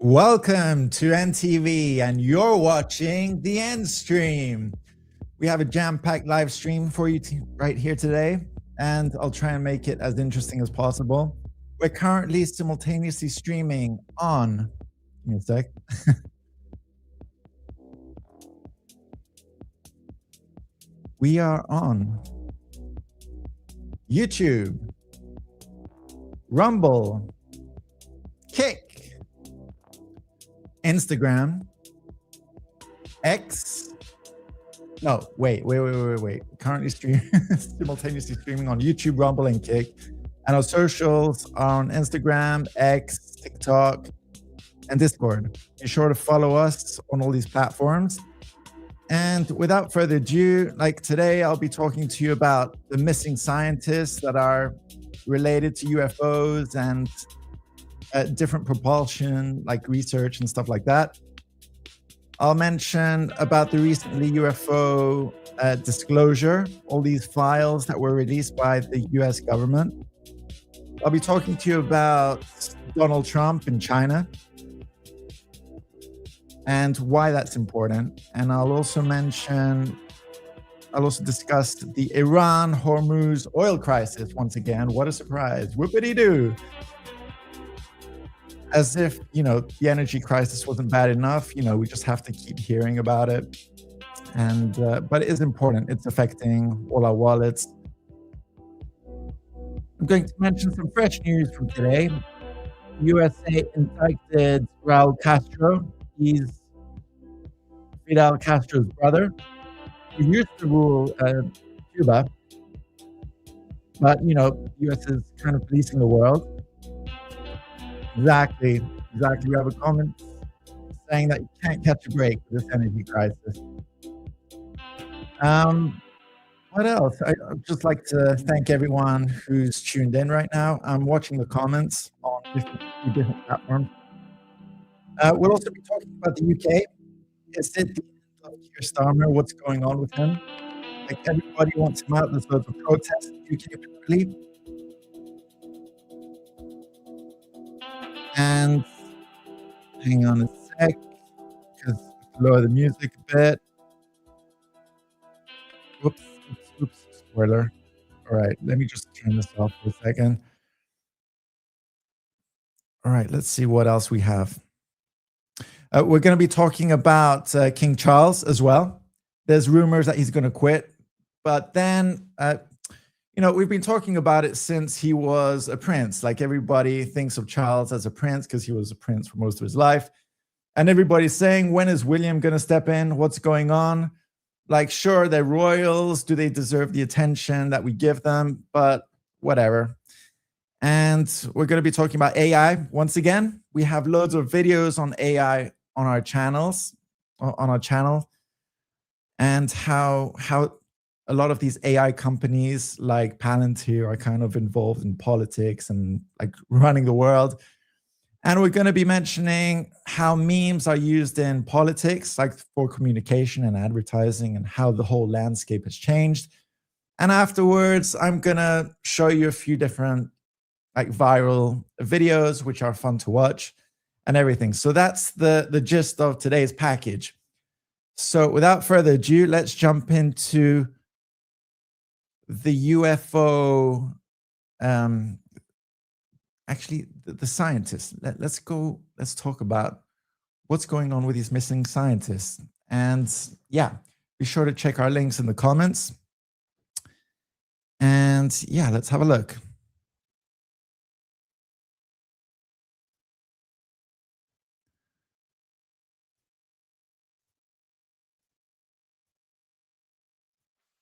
Welcome to NTV, and you're watching the ENDstream. We have a jam-packed live stream for you right here today, and I'll try and make it as interesting as possible. We're currently simultaneously streaming on, give me a sec. We are on YouTube, Rumble, Kick, Instagram, X. No, wait. Currently simultaneously streaming on YouTube, Rumble, and Kick. And our socials are on Instagram, X, TikTok, and Discord. Be sure to follow us on all these platforms. And without further ado, like today, I'll be talking to you about the missing scientists that are related to UFOs and different propulsion, like research and stuff like that. I'll mention about the recently UFO disclosure, all these files that were released by the US government. I'll be talking to you about Donald Trump in China and why that's important. And I'll also discuss the Iran-Hormuz oil crisis once again. What a surprise. Whoopity-doo. As if, the energy crisis wasn't bad enough, we just have to keep hearing about it. And but it is important. It's affecting all our wallets. I'm going to mention some fresh news from today. USA indicted Raul Castro. He's Fidel Castro's brother. He used to rule Cuba, but the US is kind of policing the world. Exactly. We have a comment saying that you can't catch a break with this energy crisis. What else? I'd just like to thank everyone who's tuned in right now. I'm watching the comments on different platforms. We'll also be talking about the UK. Is it the end of Keir Starmer? What's going on with him? Like, everybody wants him out. There's loads of protests in the UK apparently. And hang on a sec, because lower the music a bit. Oops, spoiler. All right, let me just turn this off for a second. All right, let's see what else we have. We're going to be talking about King Charles as well. There's rumors that he's going to quit, but then we've been talking about it since he was a prince. Like, everybody thinks of Charles as a prince because he was a prince for most of his life. And everybody's saying, when is William going to step in? What's going on? Like, sure, they're royals. Do they deserve the attention that we give them? But whatever. And we're going to be talking about AI once again. We have loads of videos on AI on our channel, and how a lot of these AI companies like Palantir are kind of involved in politics and like running the world. And we're going to be mentioning how memes are used in politics, like for communication and advertising, and how the whole landscape has changed. And afterwards, I'm going to show you a few different like viral videos, which are fun to watch and everything. So that's the gist of today's package. So without further ado, let's jump into the UFO, actually the scientists. Let's talk about what's going on with these missing scientists. And yeah, be sure to check our links in the comments. And yeah, let's have a look.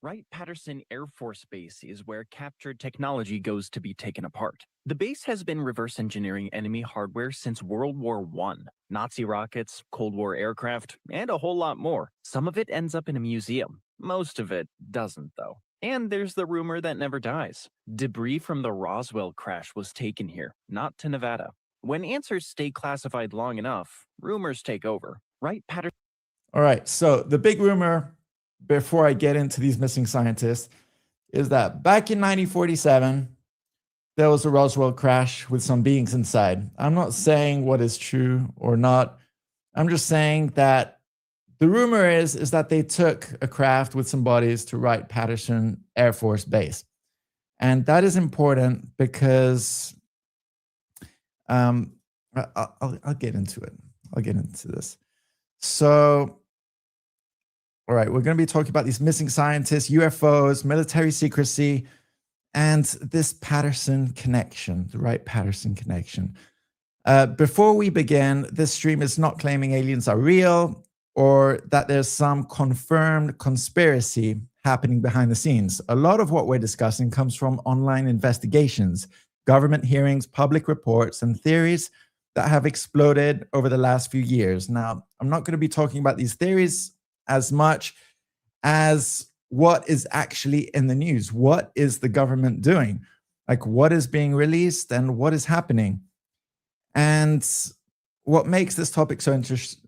Wright-Patterson Air Force Base is where captured technology goes to be taken apart. The base has been reverse engineering enemy hardware since World War I. Nazi rockets, Cold War aircraft, and a whole lot more. Some of it ends up in a museum. Most of it doesn't, though. And there's the rumor that never dies. Debris from the Roswell crash was taken here, not to Nevada. When answers stay classified long enough, rumors take over. Wright-Patterson. All right, so the big rumor, before I get into these missing scientists, is that back in 1947, there was a Roswell crash with some beings inside. I'm not saying what is true or not. I'm just saying that the rumor is that they took a craft with some bodies to Wright-Patterson Air Force Base. And that is important because I'll get into it. I'll get into this. So, all right, we're going to be talking about these missing scientists, UFOs, military secrecy, and this Patterson connection, the Wright-Patterson connection. Before we begin, this stream is not claiming aliens are real or that there's some confirmed conspiracy happening behind the scenes. A lot of what we're discussing comes from online investigations, government hearings, public reports, and theories that have exploded over the last few years. Now, I'm not going to be talking about these theories as much as what is actually in the news. What is the government doing? Like, what is being released and what is happening? And what makes this topic so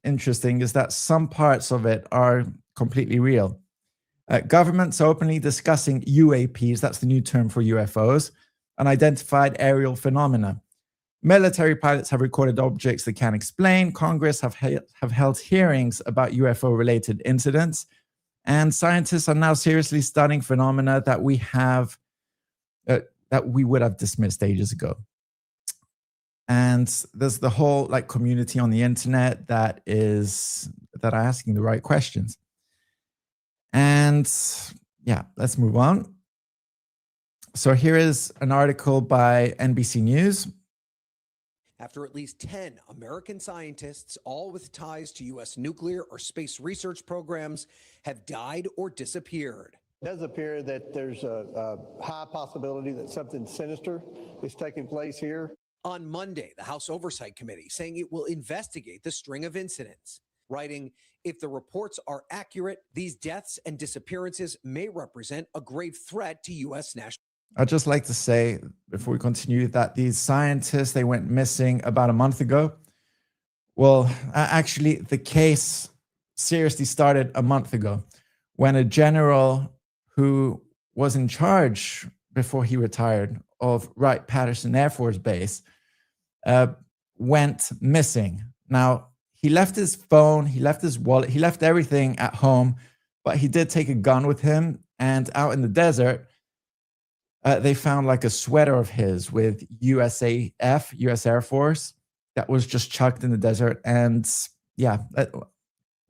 interesting is that some parts of it are completely real. Governments are openly discussing UAPs, that's the new term for UFOs, unidentified aerial phenomena. Military pilots have recorded objects they can't explain. Congress have held hearings about UFO-related incidents. And scientists are now seriously studying phenomena that we would have dismissed ages ago. And there's the whole community on the internet that are asking the right questions. And yeah, let's move on. So here is an article by NBC News. After at least 10 American scientists, all with ties to U.S. nuclear or space research programs, have died or disappeared. It does appear that there's a high possibility that something sinister is taking place here. On Monday, the House Oversight Committee saying it will investigate the string of incidents, writing, if the reports are accurate, these deaths and disappearances may represent a grave threat to U.S. national. I'd just like to say, before we continue, that these scientists, they went missing about a month ago. Well, actually, the case seriously started a month ago when a general who was in charge before he retired of Wright-Patterson Air Force Base went missing. Now, he left his phone, he left his wallet, he left everything at home, but he did take a gun with him. And out in the desert, they found a sweater of his with USAF, US Air Force, that was just chucked in the desert. And yeah,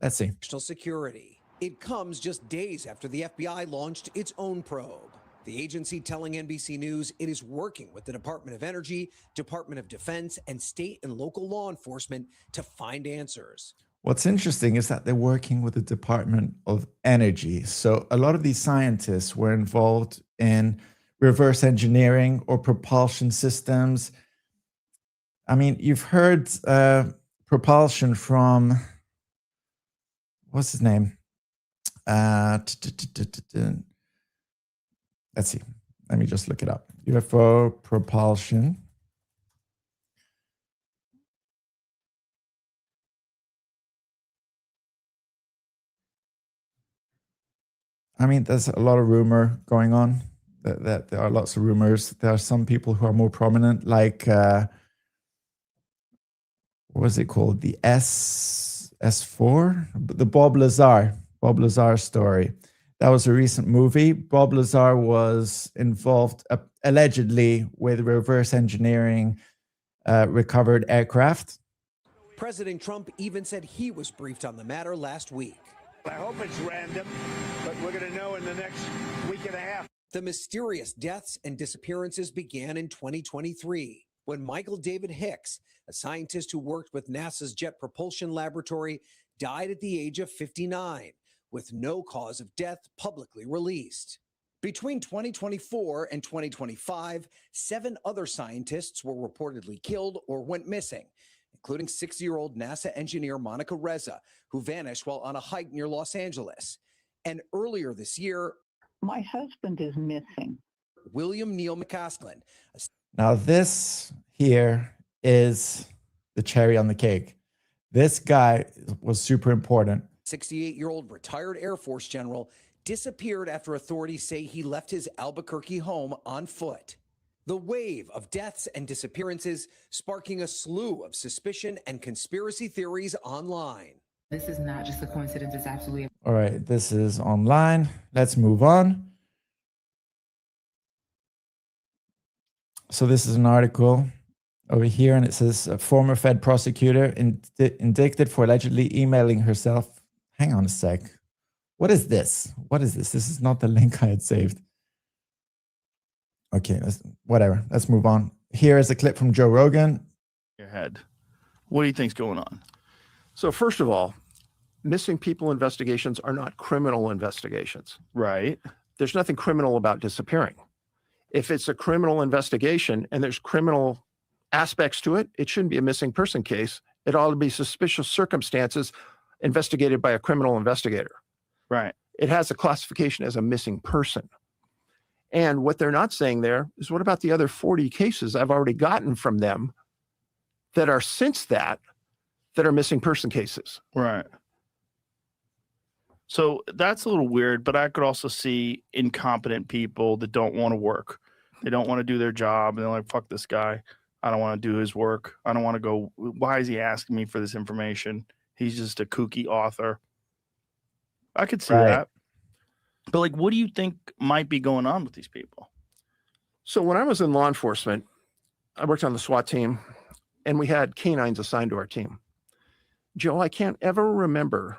let's see. National security. It comes just days after the FBI launched its own probe. The agency telling NBC News it is working with the Department of Energy, Department of Defense, and state and local law enforcement to find answers. What's interesting is that they're working with the Department of Energy. So a lot of these scientists were involved in reverse engineering or propulsion systems. I mean, you've heard propulsion from, what's his name? Let's see. Let me just look it up. UFO propulsion. I mean, there's a lot of rumor going on. That there are lots of rumors. There are some people who are more prominent, like what was it called? The S4, the Bob Lazar story. That was a recent movie. Bob Lazar was involved allegedly with reverse engineering recovered aircraft. President Trump even said he was briefed on the matter last week. I hope it's random, but we're going to know in the next week and a half. The mysterious deaths and disappearances began in 2023 when Michael David Hicks, a scientist who worked with NASA's Jet Propulsion Laboratory, died at the age of 59, with no cause of death publicly released. Between 2024 and 2025, 7 other scientists were reportedly killed or went missing, including 60-year-old NASA engineer Monica Reza, who vanished while on a hike near Los Angeles. And earlier this year, my husband is missing. William Neal McCaskill. Now, this here is the cherry on the cake. This guy was super important. 68-year-old retired Air Force general disappeared after authorities say he left his Albuquerque home on foot. The wave of deaths and disappearances sparking a slew of suspicion and conspiracy theories online. This is not just a coincidence, it's absolutely. All right, this is online. Let's move on. So this is an article over here, and it says a former Fed prosecutor indicted for allegedly emailing herself. Hang on a sec. What is this? What is this? This is not the link I had saved. Okay, whatever. Let's move on. Here is a clip from Joe Rogan. Your head. What do you think's going on? So first of all, missing people investigations are not criminal investigations. Right. There's nothing criminal about disappearing. If it's a criminal investigation and there's criminal aspects to it, it shouldn't be a missing person case. It ought to be suspicious circumstances investigated by a criminal investigator. Right. It has a classification as a missing person. And what they're not saying there is, what about the other 40 cases I've already gotten from them that are since that are missing person cases? Right. So that's a little weird, but I could also see incompetent people that don't want to work. They don't want to do their job, and they're like, fuck this guy. I don't want to do his work. I don't want to go. Why is he asking me for this information? He's just a kooky author. I could see that. But like, what do you think might be going on with these people? So when I was in law enforcement, I worked on the SWAT team, and we had canines assigned to our team. Joe, I can't ever remember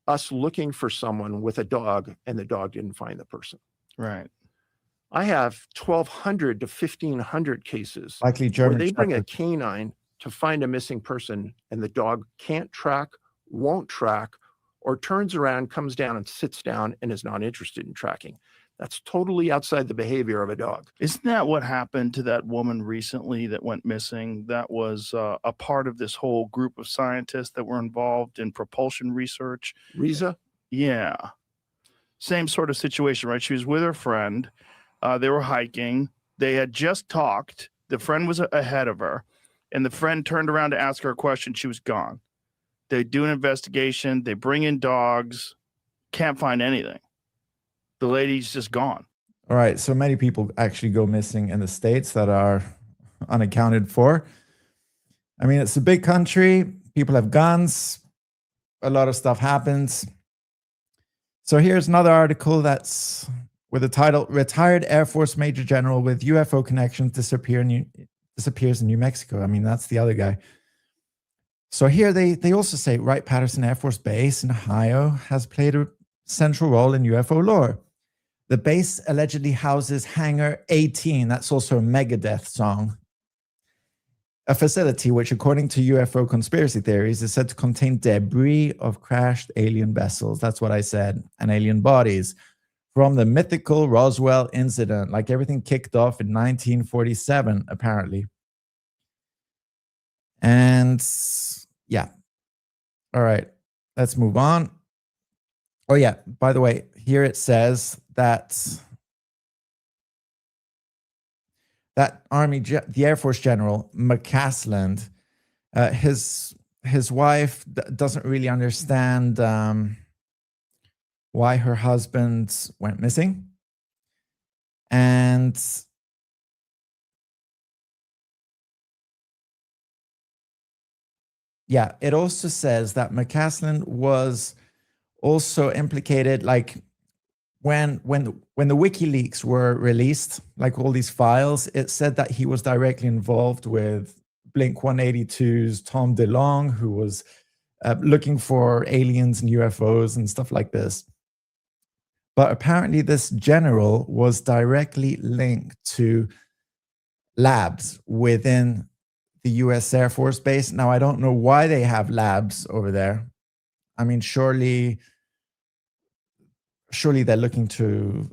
us looking for someone with a dog and the dog didn't find the person. Right. I have 1,200 to 1,500 cases Likely German where they bring a Shepherd. canine to find a missing person and the dog can't track, won't track, or turns around, comes down and sits down and is not interested in tracking. That's totally outside the behavior of a dog. Isn't that what happened to that woman recently that went missing? That was a part of this whole group of scientists that were involved in propulsion research. Riza? Yeah. Same sort of situation, right? She was with her friend. They were hiking. They had just talked. The friend was ahead of her. And the friend turned around to ask her a question. She was gone. They do an investigation. They bring in dogs. Can't find anything. The lady's just gone. All right, so many people actually go missing in the States that are unaccounted for. I mean, it's a big country. People have guns. A lot of stuff happens. So here's another article that's with the title, Retired Air Force Major General with UFO Connections disappears in New Mexico. I mean, that's the other guy. So here they also say Wright-Patterson Air Force Base in Ohio has played a central role in UFO lore. The base allegedly houses Hangar 18. That's also a Megadeth song. A facility which, according to UFO conspiracy theories, is said to contain debris of crashed alien vessels. That's what I said. And alien bodies from the mythical Roswell incident. Like everything kicked off in 1947, apparently. And yeah. All right. Let's move on. Oh, yeah. By the way, here it says that the Air Force General, McCasland, his wife doesn't really understand why her husband went missing. And yeah, it also says that McCasland was also implicated, like when the WikiLeaks were released, like all these files, it said that he was directly involved with Blink-182's Tom DeLonge, who was looking for aliens and UFOs and stuff like this. But apparently this general was directly linked to labs within the US Air Force Base. Now, I don't know why they have labs over there. I mean, surely they're looking to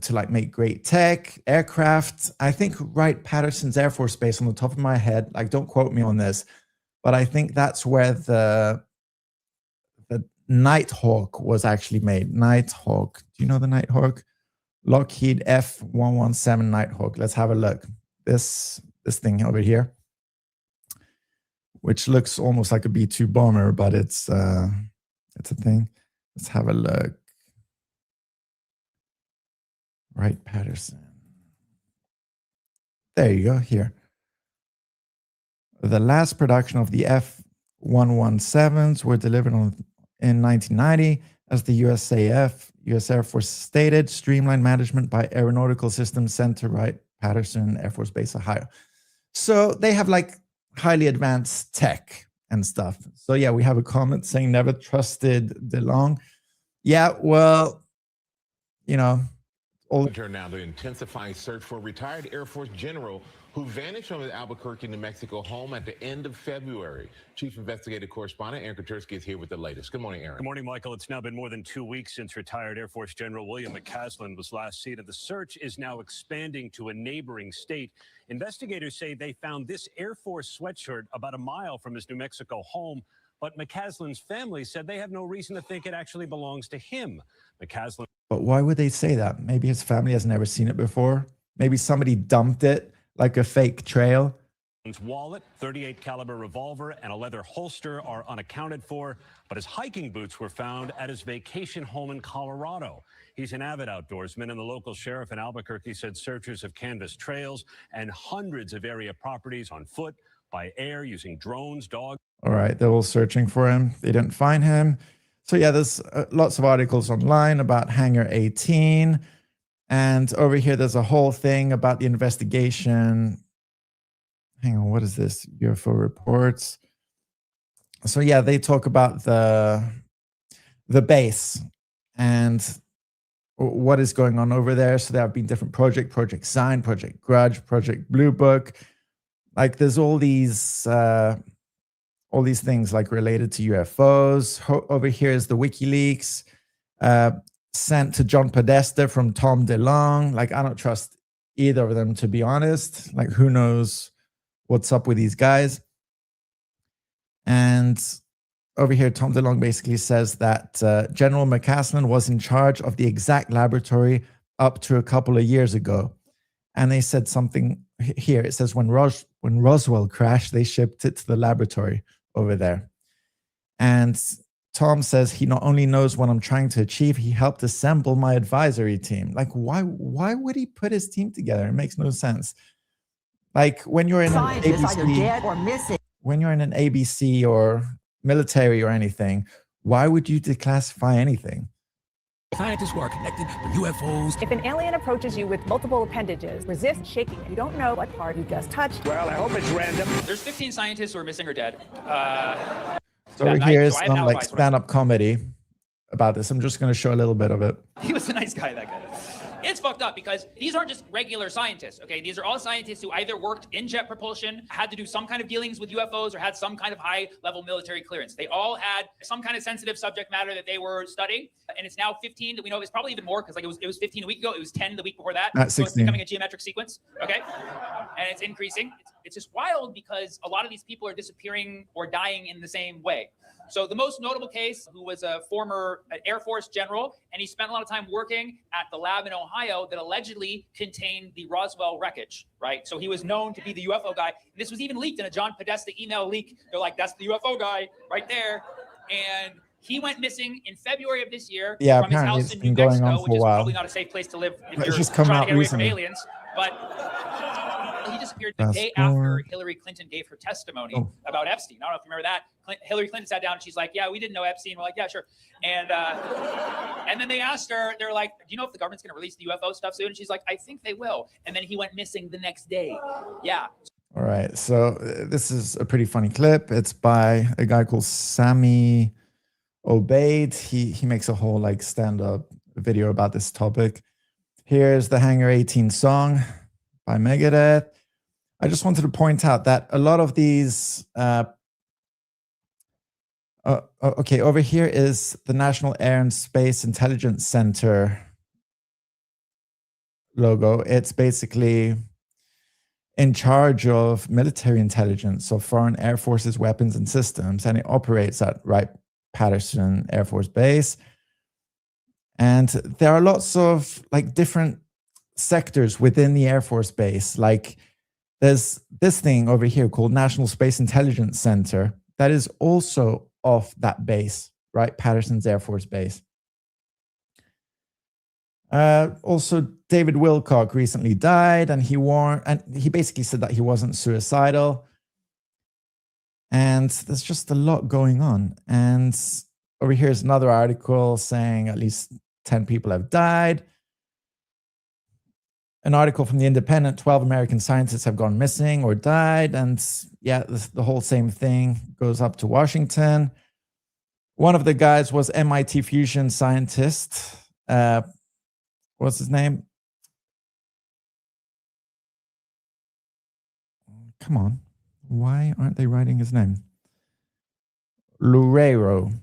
like make great tech, aircraft. I think Wright-Patterson's Air Force Base, on the top of my head, like, don't quote me on this, but I think that's where the Nighthawk was actually made. Nighthawk. Do you know the Nighthawk? Lockheed F-117 Nighthawk. Let's have a look. This thing over here, which looks almost like a B-2 bomber, but it's a thing. Let's have a look. Wright-Patterson. There you go, here. The last production of the F-117s were delivered in 1990 as the U.S. Air Force stated, streamlined management by Aeronautical Systems Center, Wright-Patterson Air Force Base, Ohio. So they have like highly advanced tech and stuff. So yeah, we have a comment saying never trusted DeLong. Yeah, well, you know, Turn now to intensifying search for a retired Air Force general who vanished from his Albuquerque, New Mexico home at the end of February. Chief Investigative Correspondent Aaron Katersky is here with the latest. Good morning, Aaron. Good morning, Michael. It's now been more than 2 weeks since retired Air Force General William McCaslin was last seen, and the search is now expanding to a neighboring state. Investigators say they found this Air Force sweatshirt about a mile from his New Mexico home, but McCaslin's family said they have no reason to think it actually belongs to him. McCaslin. But why would they say that? Maybe his family has never seen it before. Maybe somebody dumped it like a fake trail. His wallet, .38 caliber revolver, and a leather holster are unaccounted for, but his hiking boots were found at his vacation home in Colorado. He's an avid outdoorsman, and the local sheriff in Albuquerque said searchers have canvassed trails and hundreds of area properties on foot, by air, using drones, dogs. All right, they're all searching for him. They didn't find him. So yeah, there's lots of articles online about Hangar 18. And over here, there's a whole thing about the investigation. Hang on, what is this? UFO reports. So yeah, they talk about the base and what is going on over there. So there have been different Project Sign, Project Grudge, Project Blue Book. Like there's all these things like related to UFOs. Over here is the WikiLeaks sent to John Podesta from Tom DeLong. Like I don't trust either of them, to be honest. Like who knows what's up with these guys. And over here, Tom DeLong basically says that General McCaslin was in charge of the exact laboratory up to a couple of years ago. And they said something here. It says when Roswell crashed, they shipped it to the laboratory over there. And Tom says he not only knows what I'm trying to achieve, he helped assemble my advisory team. Like, why would he put his team together? It makes no sense. Like when you're in an ABC, dead or missing. When you're in an ABC or military or anything, why would you declassify anything? Scientists who are connected to UFOs. If an alien approaches you with multiple appendages, resist shaking. You don't know what part you just touched. Well, I hope it's random. There's 15 scientists who are missing or dead. So here's some like stand-up comedy about this. I'm just going to show a little bit of it. He was a nice guy, that guy. It's fucked up because these aren't just regular scientists, okay? These are all scientists who either worked in jet propulsion, had to do some kind of dealings with UFOs, or had some kind of high-level military clearance. They all had some kind of sensitive subject matter that they were studying, and it's now 15. We know it's probably even more because like it was 15 a week ago. It was 10 the week before that. At 16. So it's becoming a geometric sequence, okay? And it's increasing. It's just wild because a lot of these people are disappearing or dying in the same way. So the most notable case, who was a former Air Force general, and he spent a lot of time working at the lab in Ohio that allegedly contained the Roswell wreckage, right? So he was known to be the UFO guy. This was even leaked in a John Podesta email leak. They're like, that's the UFO guy right there. And he went missing in February of this year from his house in New Mexico, which is probably not a safe place to live if you're trying to get away from aliens. But he disappeared the day after Hillary Clinton gave her testimony about Epstein. I don't know if you remember that. Hillary Clinton sat down and she's like, yeah, we didn't know Epstein. We're like, yeah, sure. And then they asked her, they're like, do you know if the government's going to release the UFO stuff soon? And she's like, I think they will. And then he went missing the next day. Yeah. All right. So this is a pretty funny clip. It's by a guy called Sammy Obeid. He makes a whole like stand-up video about this topic. Here's the Hangar 18 song by Megadeth. I just wanted to point out that a lot of these okay, over here is the National Air and Space Intelligence Center logo. It's basically in charge of military intelligence of foreign air forces, weapons, and systems, and it operates at Wright-Patterson Air Force Base. And there are lots of like different sectors within the Air Force Base. Like there's this thing over here called National Space Intelligence Center that is also off that base, right? Patterson's Air Force Base. Also, David Wilcock recently died, and he basically said that he wasn't suicidal. And there's just a lot going on. And over here is another article saying at least 10 people have died. An article from The Independent, 12 American scientists have gone missing or died. And yeah, the whole same thing goes up to Washington. One of the guys was MIT fusion scientist. What's his name? Come on. Why aren't they writing his name? Loureiro.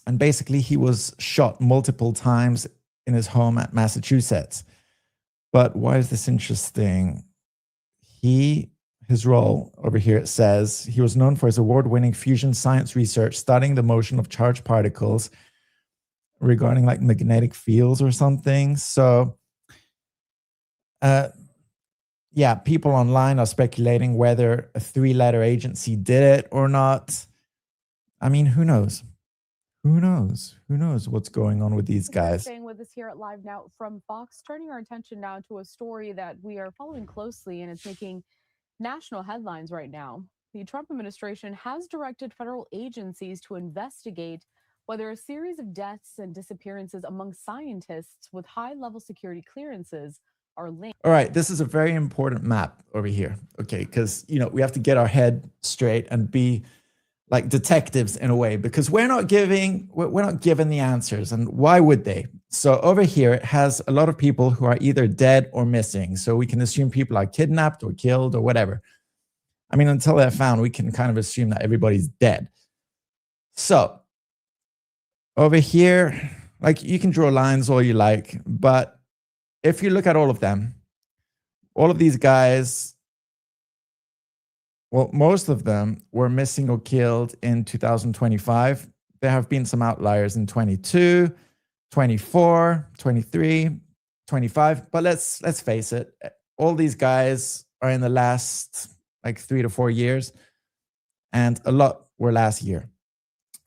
And basically, he was shot multiple times in his home at Massachusetts. But why is this interesting? His role over here, it says, he was known for his award-winning fusion science research studying the motion of charged particles regarding like magnetic fields or something. So, yeah, people online are speculating whether a 3-letter agency did it or not. I mean, who knows? Who knows? Who knows what's going on with these guys? Staying with us here at Live Now from Fox, turning our attention now to a story that we are following closely, and it's making national headlines right now. The Trump administration has directed federal agencies to investigate whether a series of deaths and disappearances among scientists with high-level security clearances are linked. All right, this is a very important map over here, okay? Because, we have to get our head straight and be like detectives in a way, because we're not given the answers, and why would they? So over here, it has a lot of people who are either dead or missing. So we can assume people are kidnapped or killed or whatever. I mean, until they're found, we can kind of assume that everybody's dead. So over here, like, you can draw lines all you like, but if you look at all of them, all of these guys, well, most of them were missing or killed in 2025. There have been some outliers in 22, 24, 23, 25. But let's face it, all these guys are in the last like 3 to 4 years, and a lot were last year.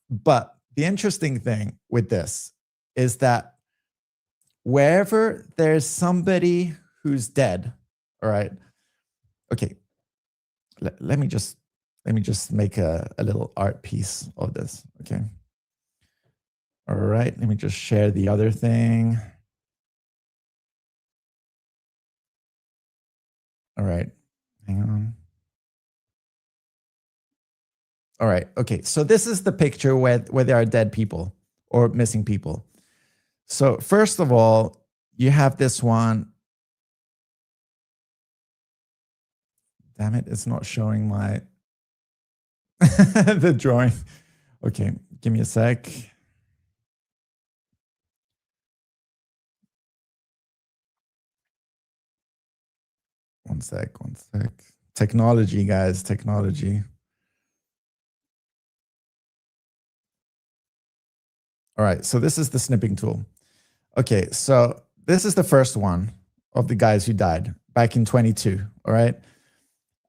But the interesting thing with this is that wherever there's somebody who's dead, all right, okay, let me just make a little art piece of this, okay? All right, let me just share the other thing. All right, hang on. All right, okay, so this is the picture where there are dead people or missing people. So first of all, you have this one. Damn it, it's not showing my the drawing. Okay, give me a sec. One sec. Technology, guys, technology. All right, so this is the snipping tool. Okay, so this is the first one of the guys who died back in 22, all right?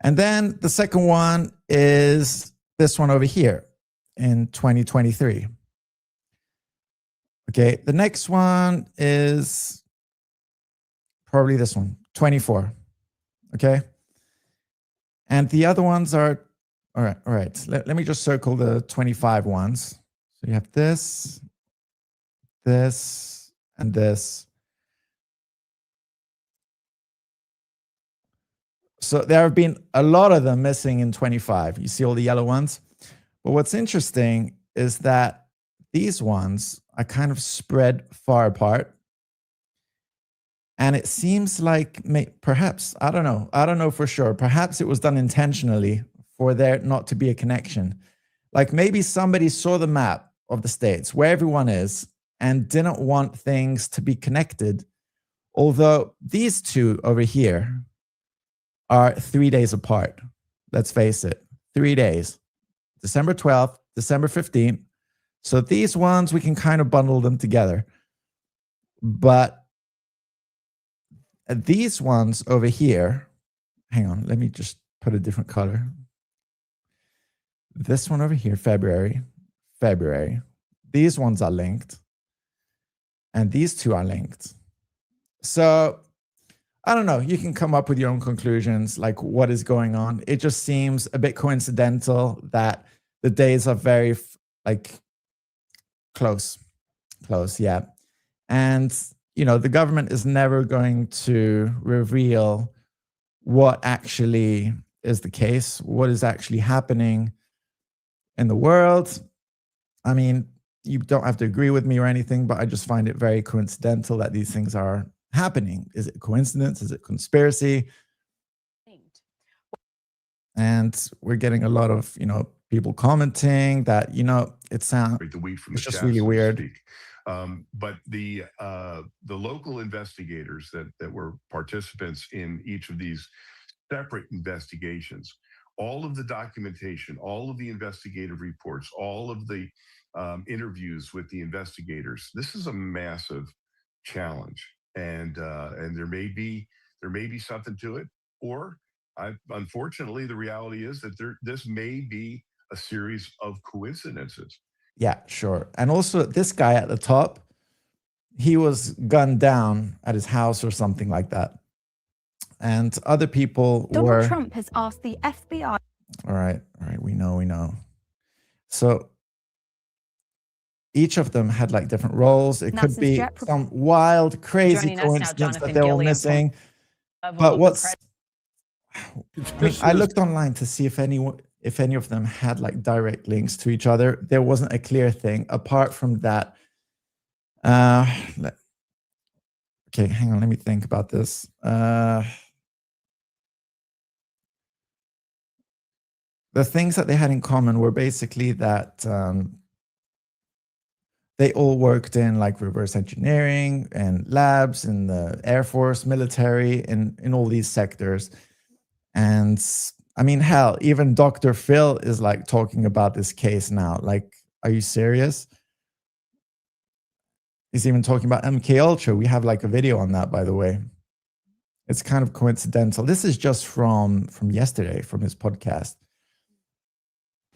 And then the second one is this one over here in 2023. Okay, the next one is probably this one, 24. Okay. And the other ones are, all right. Let me just circle the 25 ones. So you have this, and this. So there have been a lot of them missing in 25. You see all the yellow ones? But what's interesting is that these ones are kind of spread far apart. And it seems like perhaps, I don't know for sure, perhaps it was done intentionally for there not to be a connection. Like maybe somebody saw the map of the states where everyone is and didn't want things to be connected. Although these two over here are 3 days apart. Let's face it, 3 days. December 12th, December 15th. So these ones, we can kind of bundle them together. But these ones over here, hang on, let me just put a different color. This one over here, February. These ones are linked. And these two are linked. So I don't know. You can come up with your own conclusions, like what is going on. It just seems a bit coincidental that the days are very like close, yeah. And the government is never going to reveal what actually is the case, what is actually happening in the world. I mean, you don't have to agree with me or anything, but I just find it very coincidental that these things are happening. Is it coincidence? Is it conspiracy? And we're getting a lot of, people commenting that, it sounds, it's just really weird. But the local investigators that were participants in each of these separate investigations, all of the documentation, all of the investigative reports, all of the interviews with the investigators, this is a massive challenge, and there may be something to it, or unfortunately, the reality is that this may be a series of coincidences. Yeah, sure. And also this guy at the top, he was gunned down at his house or something like that. And other people Donald Trump has asked the FBI. All right, we know. So each of them had like different roles. It could be some wild, crazy coincidence that they're all missing. But I looked online to see if any of them had like direct links to each other. There wasn't a clear thing apart from that. Okay, hang on, let me think about this. The things that they had in common were basically that they all worked in like reverse engineering and labs in the Air Force, military, in all these sectors. And I mean, hell, even Dr. Phil is like talking about this case now. Like, are you serious? He's even talking about MK Ultra. We have like a video on that, by the way. It's kind of coincidental. This is just from yesterday, from his podcast.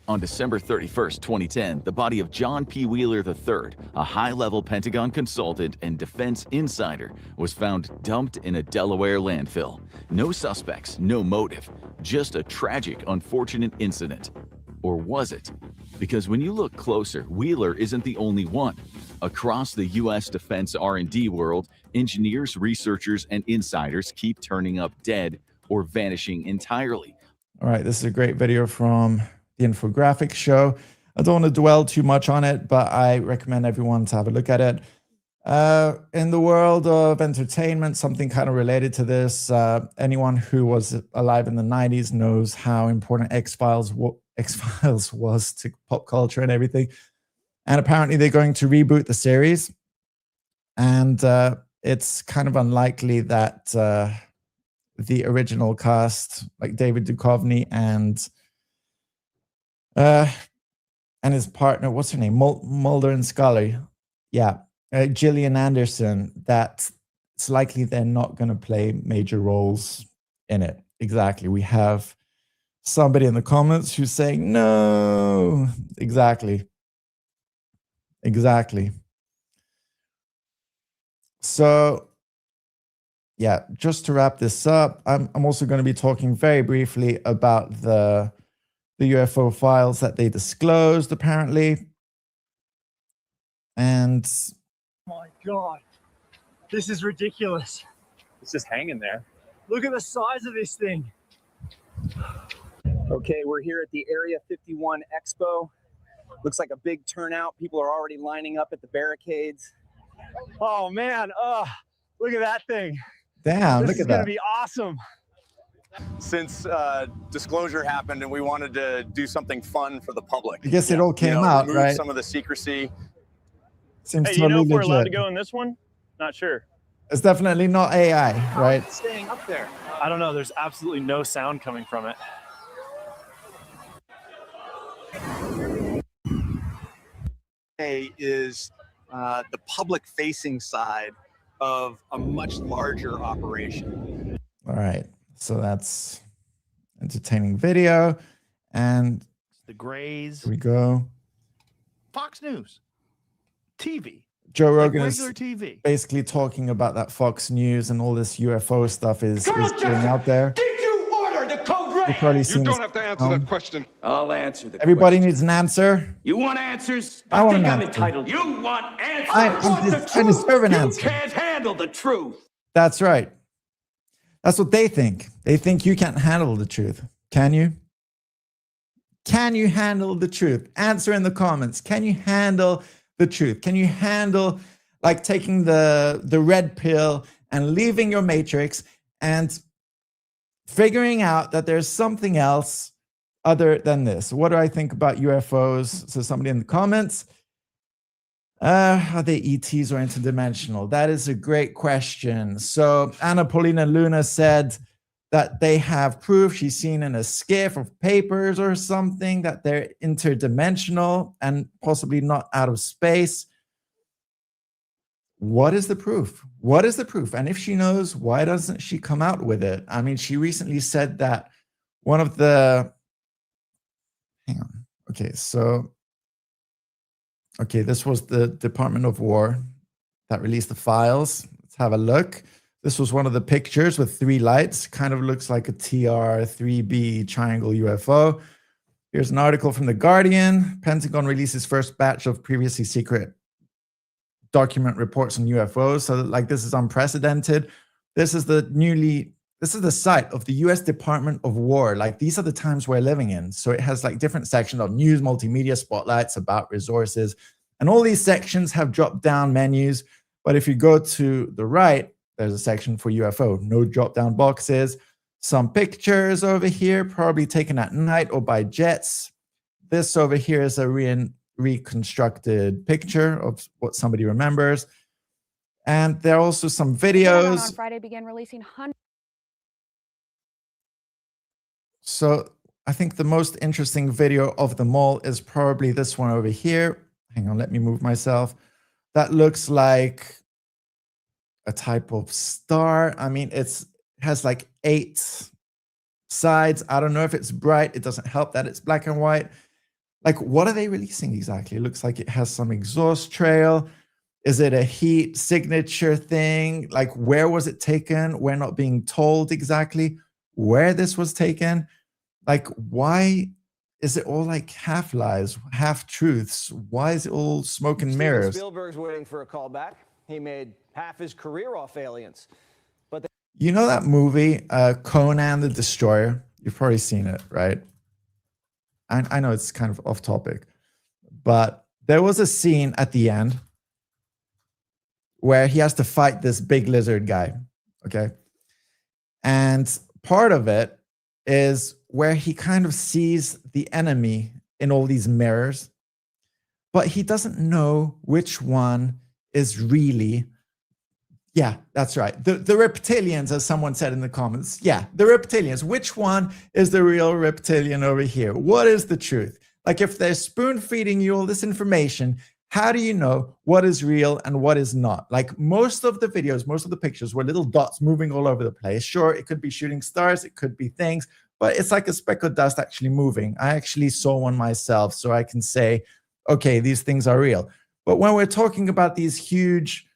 On December 31st, 2010, the body of John P. Wheeler III, a high-level Pentagon consultant and defense insider, was found dumped in a Delaware landfill. No suspects, no motive, just a tragic, unfortunate incident. Or was it? Because when you look closer, Wheeler isn't the only one. Across the U.S. defense R&D world, engineers, researchers, and insiders keep turning up dead or vanishing entirely. All right, this is a great video from the infographic show. I don't want to dwell too much on it, but I recommend everyone to have a look at it. In the world of entertainment, something kind of related to this, anyone who was alive in the 90s knows how important X-Files was to pop culture and everything. And apparently they're going to reboot the series. And it's kind of unlikely that the original cast, like David Duchovny and his partner, what's her name? Mulder and Scully. Yeah. Gillian Anderson, that it's likely they're not going to play major roles in it. Exactly. We have somebody in the comments who's saying, no. Exactly. So, yeah, just to wrap this up, I'm also going to be talking very briefly about the UFO files that they disclosed, apparently. And my God, this is ridiculous. It's just hanging there. Look at the size of this thing. Okay, we're here at the Area 51 Expo. Looks like a big turnout. People are already lining up at the barricades. Oh man, look at that thing. Damn, this look at that. This is gonna be awesome. Since disclosure happened and we wanted to do something fun for the public. I guess it all came out, remove right? some of the secrecy. Seems hey, totally you know if we're allowed to legit. go in this one? Not sure. It's definitely not AI, right? Staying up there. I don't know. There's absolutely no sound coming from it. Is the public-facing side of a much larger operation. All right. So that's entertaining video. And The Grays. here we go. Fox News. TV. Joe like Rogan regular is TV. basically talking about that Fox News and all this UFO stuff is getting out there. Did you order the code red? You've probably You seen don't this have to answer film. that question. I'll answer the Everybody question. needs an answer. You want answers? I want think an I'm answer. entitled. You want answers? I deserve an answer. You can't handle the truth. That's right. That's what they think. They think you can't handle the truth. Can you? Can you handle the truth? Answer in the comments. Can you handle the truth? Can you handle like taking the red pill and leaving your matrix and figuring out that there's something else other than this? What do I think about UFOs? So somebody in the comments. Are they ETs or interdimensional? That is a great question. So Anna Paulina Luna said that they have proof. She's seen in a skiff of papers or something that they're interdimensional and possibly not out of space. What is the proof? What is the proof? And if she knows, why doesn't she come out with it? I mean, she recently said that one of the, hang on. Okay, this was the Department of War that released the files. Let's have a look. This was one of the pictures with 3 lights. Kind of looks like a TR-3B triangle UFO. Here's an article from The Guardian. Pentagon releases first batch of previously secret document reports on UFOs. So like this is unprecedented. This is the site of the US Department of War. Like these are the times we're living in. So it has like different sections of news, multimedia, spotlights, about resources. And all these sections have drop down menus. But if you go to the right, there's a section for UFO, no drop down boxes. Some pictures over here, probably taken at night or by jets. This over here is a reconstructed picture of what somebody remembers. And there are also some videos. On Friday began releasing hundreds. So I think the most interesting video of them all is probably this one over here. Hang on, let me move myself. That looks like a type of star. I mean, it has like 8 sides. I don't know if it's bright. It doesn't help that it's black and white. Like, what are they releasing exactly? It looks like it has some exhaust trail. Is it a heat signature thing? Like, where was it taken? We're not being told exactly where this was taken. Like, why is it all like half lies, half truths? Why is it all smoke and mirrors? Spielberg's waiting for a call back. He made half his career off aliens. But you know that movie, Conan the Destroyer? You've probably seen it, right? I know it's kind of off topic, but there was a scene at the end where he has to fight this big lizard guy, okay? And part of it is where he kind of sees the enemy in all these mirrors, but he doesn't know which one is really, yeah, that's right. The reptilians, as someone said in the comments. Yeah, the reptilians. Which one is the real reptilian over here? What is the truth? Like if they're spoon feeding you all this information, how do you know what is real and what is not? Like most of the videos, most of the pictures were little dots moving all over the place. Sure, it could be shooting stars, it could be things, but it's like a speck of dust actually moving. I actually saw one myself, so I can say, okay, these things are real. But when we're talking about these huge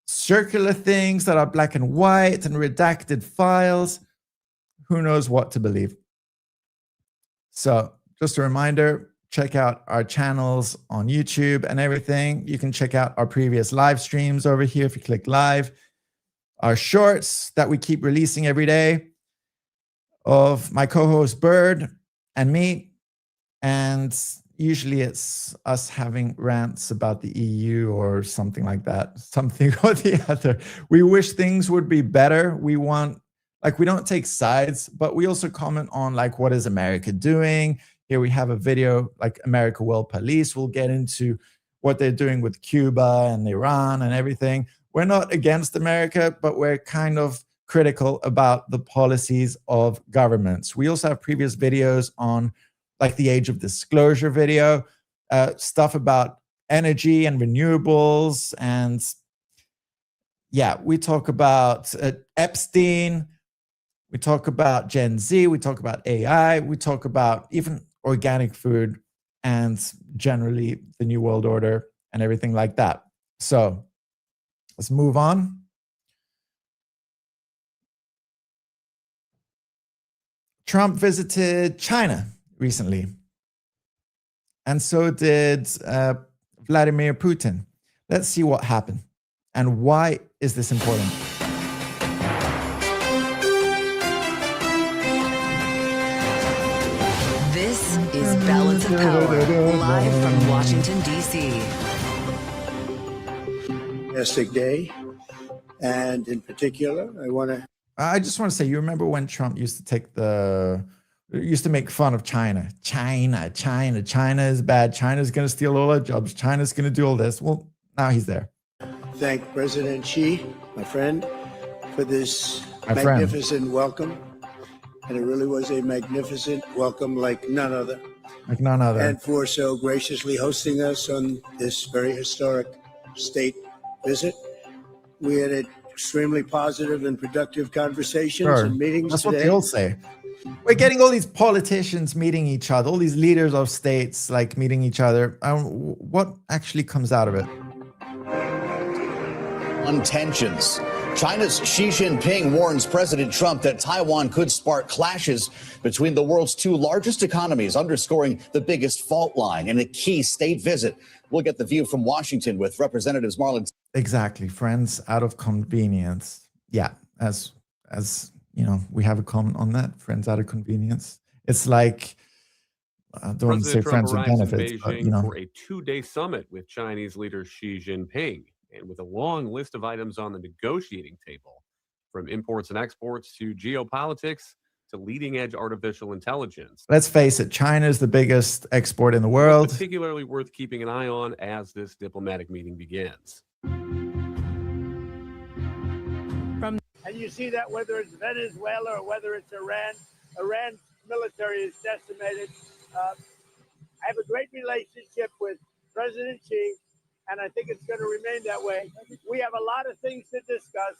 circular things that are black and white and redacted files, who knows what to believe? So just a reminder, check out our channels on YouTube and everything. You can check out our previous live streams over here if you click live. Our shorts that we keep releasing every day of my co-host Bird and me. And usually it's us having rants about the EU or something like that, something or the other. We wish things would be better. We want, like, we don't take sides, but we also comment on, like, what is America doing? Here we have a video, like America World Police. We'll get into what they're doing with Cuba and Iran and everything. We're not against America, but we're kind of critical about the policies of governments. We also have previous videos on, like, the Age of Disclosure video, stuff about energy and renewables. And yeah, we talk about Epstein. We talk about Gen Z. We talk about AI. We talk about even organic food and generally the New World Order and everything like that. So let's move on. Trump visited China recently, and so did Vladimir Putin. Let's see what happened and why is this important. This is Balance of Power, live from Washington, D.C. Fantastic day. And in particular, I just want to say, you remember when Trump used to make fun of China? China is bad. China's going to steal all our jobs. China's going to do all this. Well, now he's there. thank President Xi, my friend, for this magnificent welcome. And it really was a magnificent welcome like none other. Like none other. And for so graciously hosting us on this very historic state visit. We had extremely positive and productive conversations and meetings That's today. what they all say. We're getting all these politicians meeting each other, all these leaders of states like meeting each other. What actually comes out of it? On tensions. China's Xi Jinping warns President Trump that Taiwan could spark clashes between the world's two largest economies, underscoring the biggest fault line in a key state visit. We'll get the view from Washington with Representatives Marlon. Exactly, friends out of convenience. Yeah, as you know, we have a comment on that. Friends out of convenience. It's like I don't want to say friends with benefits, but you know, for a 2-day summit with Chinese leader Xi Jinping, and with a long list of items on the negotiating table, from imports and exports to geopolitics to leading-edge artificial intelligence. let's face it, China is the biggest export in the world. Particularly worth keeping an eye on as this diplomatic meeting begins. And you see that whether it's Venezuela or whether it's Iran, Iran's military is decimated. I have a great relationship with President Xi, and I think it's going to remain that way. We have a lot of things to discuss.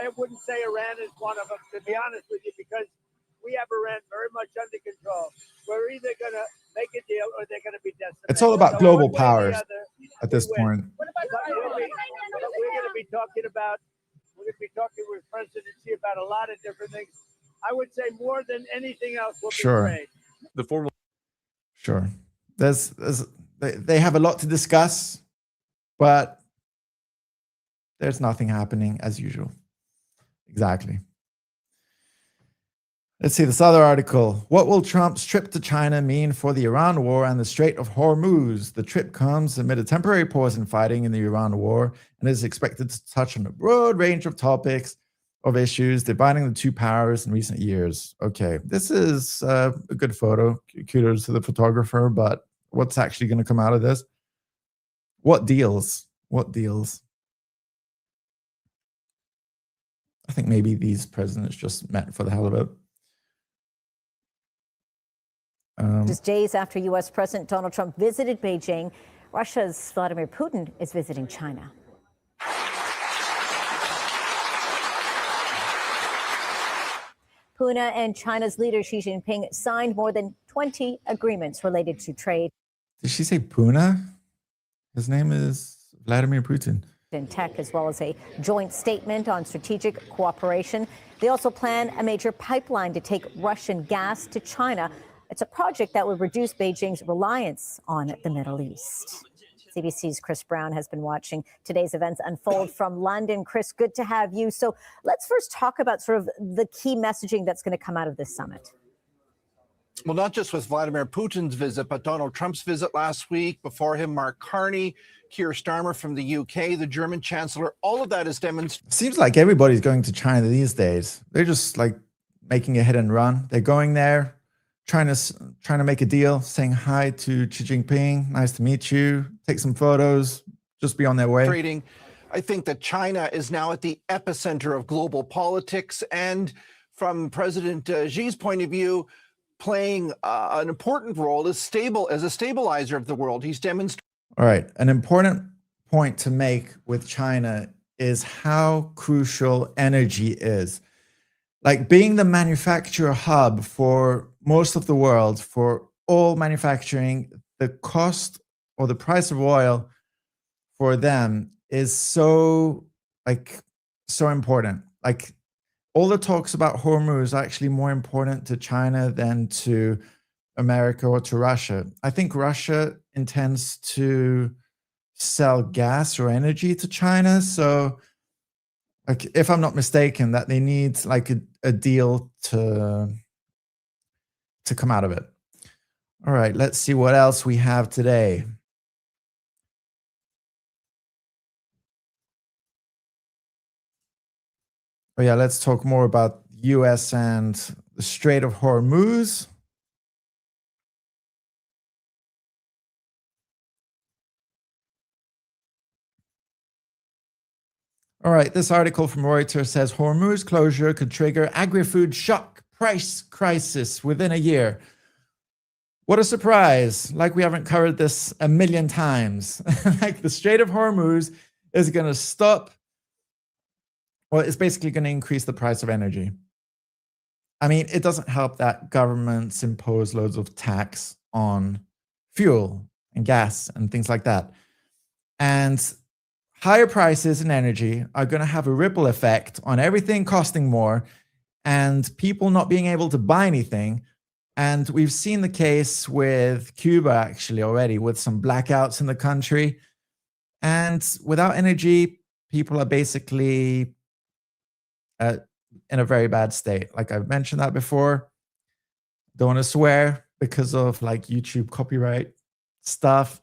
I wouldn't say Iran is one of them, to be honest with you, because we have Iran very much under control. We're either going to make a deal or they're going to be decimated. It's all about So global one way or the powers other, at this we win. point. We're going to be talking about. We're going to be talking with President Xi about a lot of different things. I would say more than anything else will be trade. The formal. Sure. They have a lot to discuss, but there's nothing happening as usual. Exactly. Let's see this other article. What will Trump's trip to China mean for the Iran war and the Strait of Hormuz? The trip comes amid a temporary pause in fighting in the Iran war and is expected to touch on a broad range of topics of issues dividing the two powers in recent years. Okay, this is a good photo. Kudos to the photographer, but what's actually going to come out of this? What deals? What deals? I think maybe these presidents just met for the hell of it. Just days after U.S. President Donald Trump visited Beijing, Russia's Vladimir Putin is visiting China. Pune and China's leader Xi Jinping signed more than 20 agreements related to trade. Did she say Pune? His name is Vladimir Putin. In tech, as well as a joint statement on strategic cooperation. They also plan a major pipeline to take Russian gas to China. It's a project that would reduce Beijing's reliance on the Middle East. CBC's Chris Brown has been watching today's events unfold from London. Chris, good to have you. So let's first talk about sort of the key messaging that's going to come out of this summit. Well, not just with Vladimir Putin's visit, but Donald Trump's visit last week. Before him, Mark Carney, Keir Starmer from the UK, the German Chancellor. All of that is demonstrated. Seems like everybody's going to China these days. They're just like making a hit and run. They're going there, trying to make a deal, saying hi to Xi Jinping. Nice to meet you. Take some photos. Just be on their way. I think that China is now at the epicenter of global politics, and from President Xi's point of view, playing an important role as a stabilizer of the world. He's demonstrated. All right. An important point to make with China is how crucial energy is. Like being the manufacturer hub for most of the world, for all manufacturing, the cost or the price of oil for them is so important. Like all the talks about Hormuz are actually more important to China than to America or to Russia. I think Russia intends to sell gas or energy to China. So like, if I'm not mistaken, that they need like a deal to come out of it. All right, let's see what else we have today. Oh yeah, let's talk more about US and the Strait of Hormuz. All right, this article from Reuters says Hormuz closure could trigger agri-food shock price crisis within a year. What a surprise. Like we haven't covered this a million times. Like the Strait of Hormuz is going to stop. Well, it's basically going to increase the price of energy. I mean, it doesn't help that governments impose loads of tax on fuel and gas and things like that. And higher prices in energy are going to have a ripple effect on everything costing more and people not being able to buy anything. And we've seen the case with Cuba actually already, with some blackouts in the country. And without energy, people are basically in a very bad state. Like I've mentioned that before. Don't want to swear because of like YouTube copyright stuff.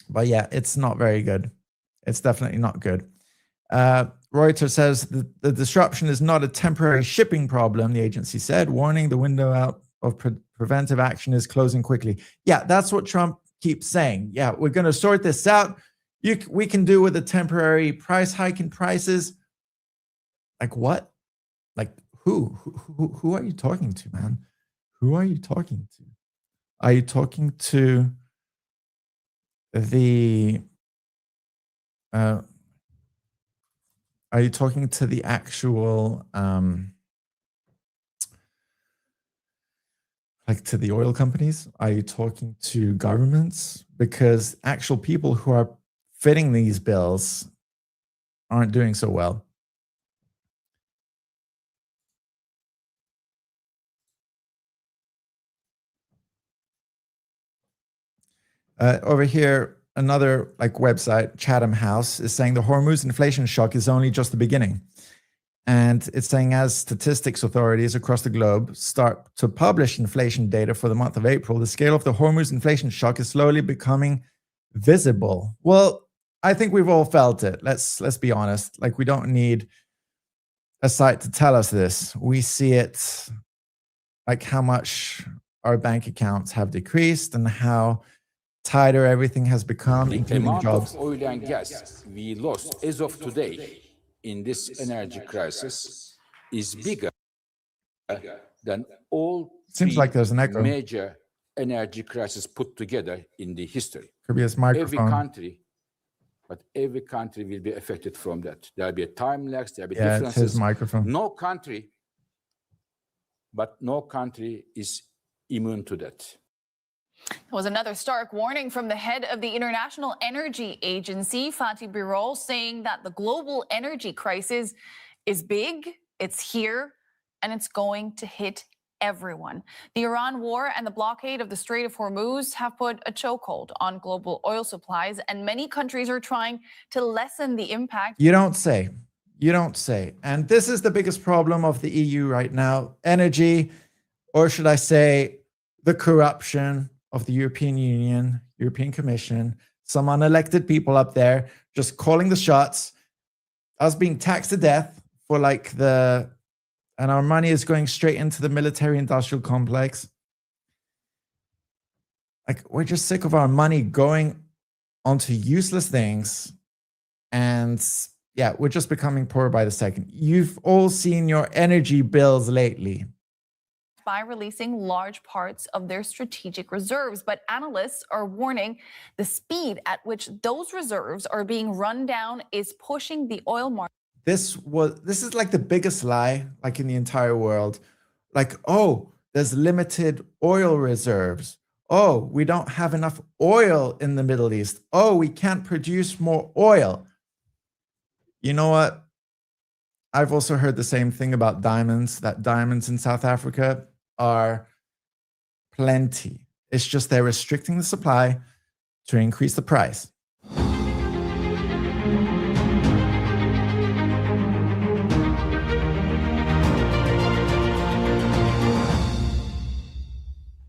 But yeah, it's not very good. It's definitely not good. Reuters says the disruption is not a temporary shipping problem, the agency said, warning the window out of preventive action is closing quickly. Yeah, that's what Trump keeps saying. Yeah, we're going to sort this out. We can do with a temporary price hike in prices. Like what? Like who are you talking to, man? Who are you talking to? Are you talking to the are you talking to the actual like to the oil companies? Are you talking to governments? Because actual people who are fitting these bills aren't doing so well. Over here, another like website, Chatham House, is saying the Hormuz inflation shock is only just the beginning. And it's saying as statistics authorities across the globe start to publish inflation data for the month of April, the scale of the Hormuz inflation shock is slowly becoming visible. Well, I think we've all felt it. Let's be honest. Like we don't need a site to tell us this. We see it, like how much our bank accounts have decreased and how tighter everything has become, including amount jobs. of oil and gas we lost as of today in this energy crisis is bigger than all Seems like there's an echo. major energy crises put together in the history. Could be his microphone. Every country will be affected from that. There'll be a time lag, there'll be Yeah, differences. it's his microphone. No country is immune to that. There was another stark warning from the head of the International Energy Agency, Fatih Birol, saying that the global energy crisis is big, it's here, and it's going to hit everyone. The Iran war and the blockade of the Strait of Hormuz have put a chokehold on global oil supplies, and many countries are trying to lessen the impact. You don't say. You don't say. And this is the biggest problem of the EU right now. Energy, or should I say, the corruption of the European Union, European Commission, some unelected people up there just calling the shots, us being taxed to death for like and our money is going straight into the military industrial complex. Like we're just sick of our money going onto useless things. And yeah, we're just becoming poorer by the second. You've all seen your energy bills lately. By releasing large parts of their strategic reserves. But analysts are warning the speed at which those reserves are being run down is pushing the oil market. This is like the biggest lie, like in the entire world. Like, oh, there's limited oil reserves. Oh, we don't have enough oil in the Middle East. Oh, we can't produce more oil. You know what? I've also heard the same thing about diamonds, that diamonds in South Africa are plenty. It's just they're restricting the supply to increase the price.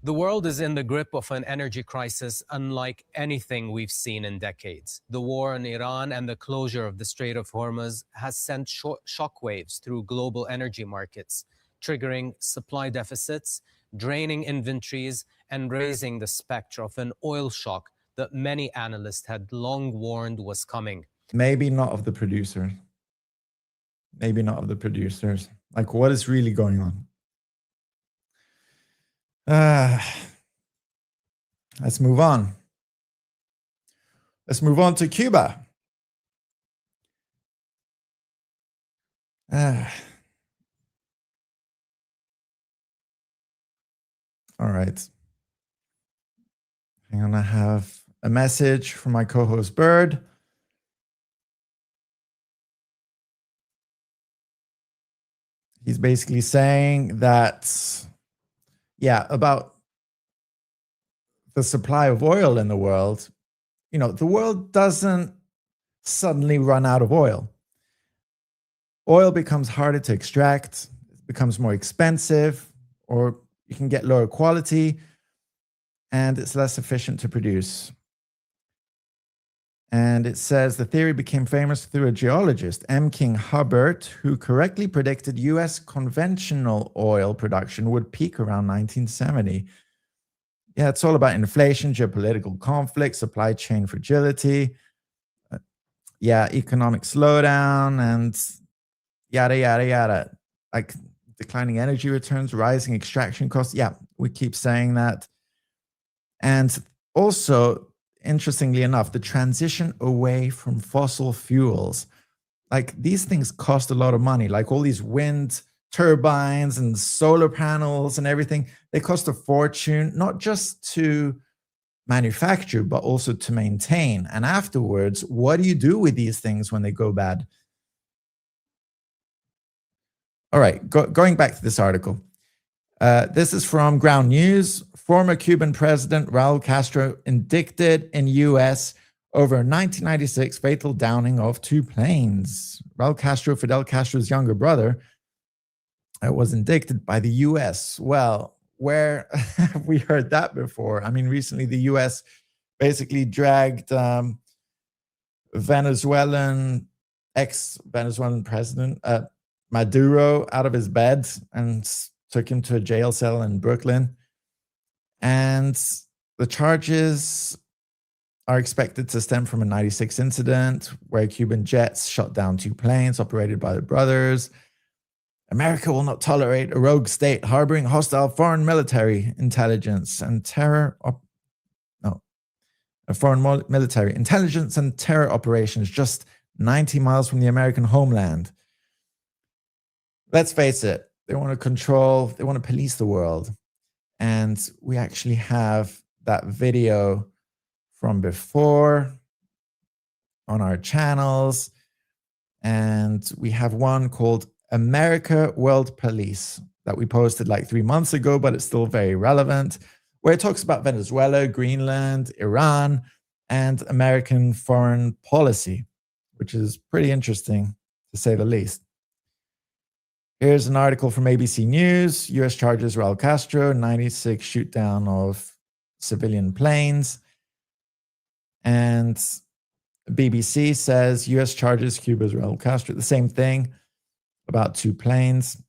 The world is in the grip of an energy crisis unlike anything we've seen in decades. The war in Iran and the closure of the Strait of Hormuz has sent shockwaves through global energy markets, triggering supply deficits, draining inventories, and raising the specter of an oil shock that many analysts had long warned was coming. Maybe not of the producers. Maybe not of the producers. Like, what is really going on? Let's move on. Let's move on to Cuba. All right. Hang on, I have a message from my co-host Bird. He's basically saying that, yeah, about the supply of oil in the world. You know, the world doesn't suddenly run out of oil. Oil becomes harder to extract, it becomes more expensive, or you can get lower quality, and it's less efficient to produce. And it says the theory became famous through a geologist, M. King Hubbert, who correctly predicted US conventional oil production would peak around 1970. Yeah, it's all about inflation, geopolitical conflict, supply chain fragility, economic slowdown, and yada, yada, yada. Like declining energy returns, rising extraction costs. Yeah, we keep saying that. And also, interestingly enough, the transition away from fossil fuels, like these things cost a lot of money, like all these wind turbines and solar panels and everything, they cost a fortune, not just to manufacture, but also to maintain. And afterwards, what do you do with these things when they go bad? All right, going back to this article. This is from Ground News. Former Cuban President Raul Castro indicted in US over 1996 fatal downing of 2 planes. Raul Castro, Fidel Castro's younger brother, was indicted by the US. Well, where have we heard that before? I mean, recently the US basically dragged ex-Venezuelan president Maduro out of his bed and took him to a jail cell in Brooklyn. And the charges are expected to stem from a 96 incident where Cuban jets shot down 2 planes operated by the brothers. America will not tolerate a rogue state harboring hostile foreign military intelligence and terror. Military intelligence and terror operations just 90 miles from the American homeland. Let's face it, they want to control, they want to police the world. And we actually have that video from before on our channels. And we have one called America World Police that we posted like 3 months ago, but it's still very relevant, where it talks about Venezuela, Greenland, Iran, and American foreign policy, which is pretty interesting to say the least. Here's an article from ABC News. U.S. charges Raul Castro, 96 shoot down of civilian planes. And BBC says U.S. charges Cuba's Raul Castro. The same thing about 2 planes.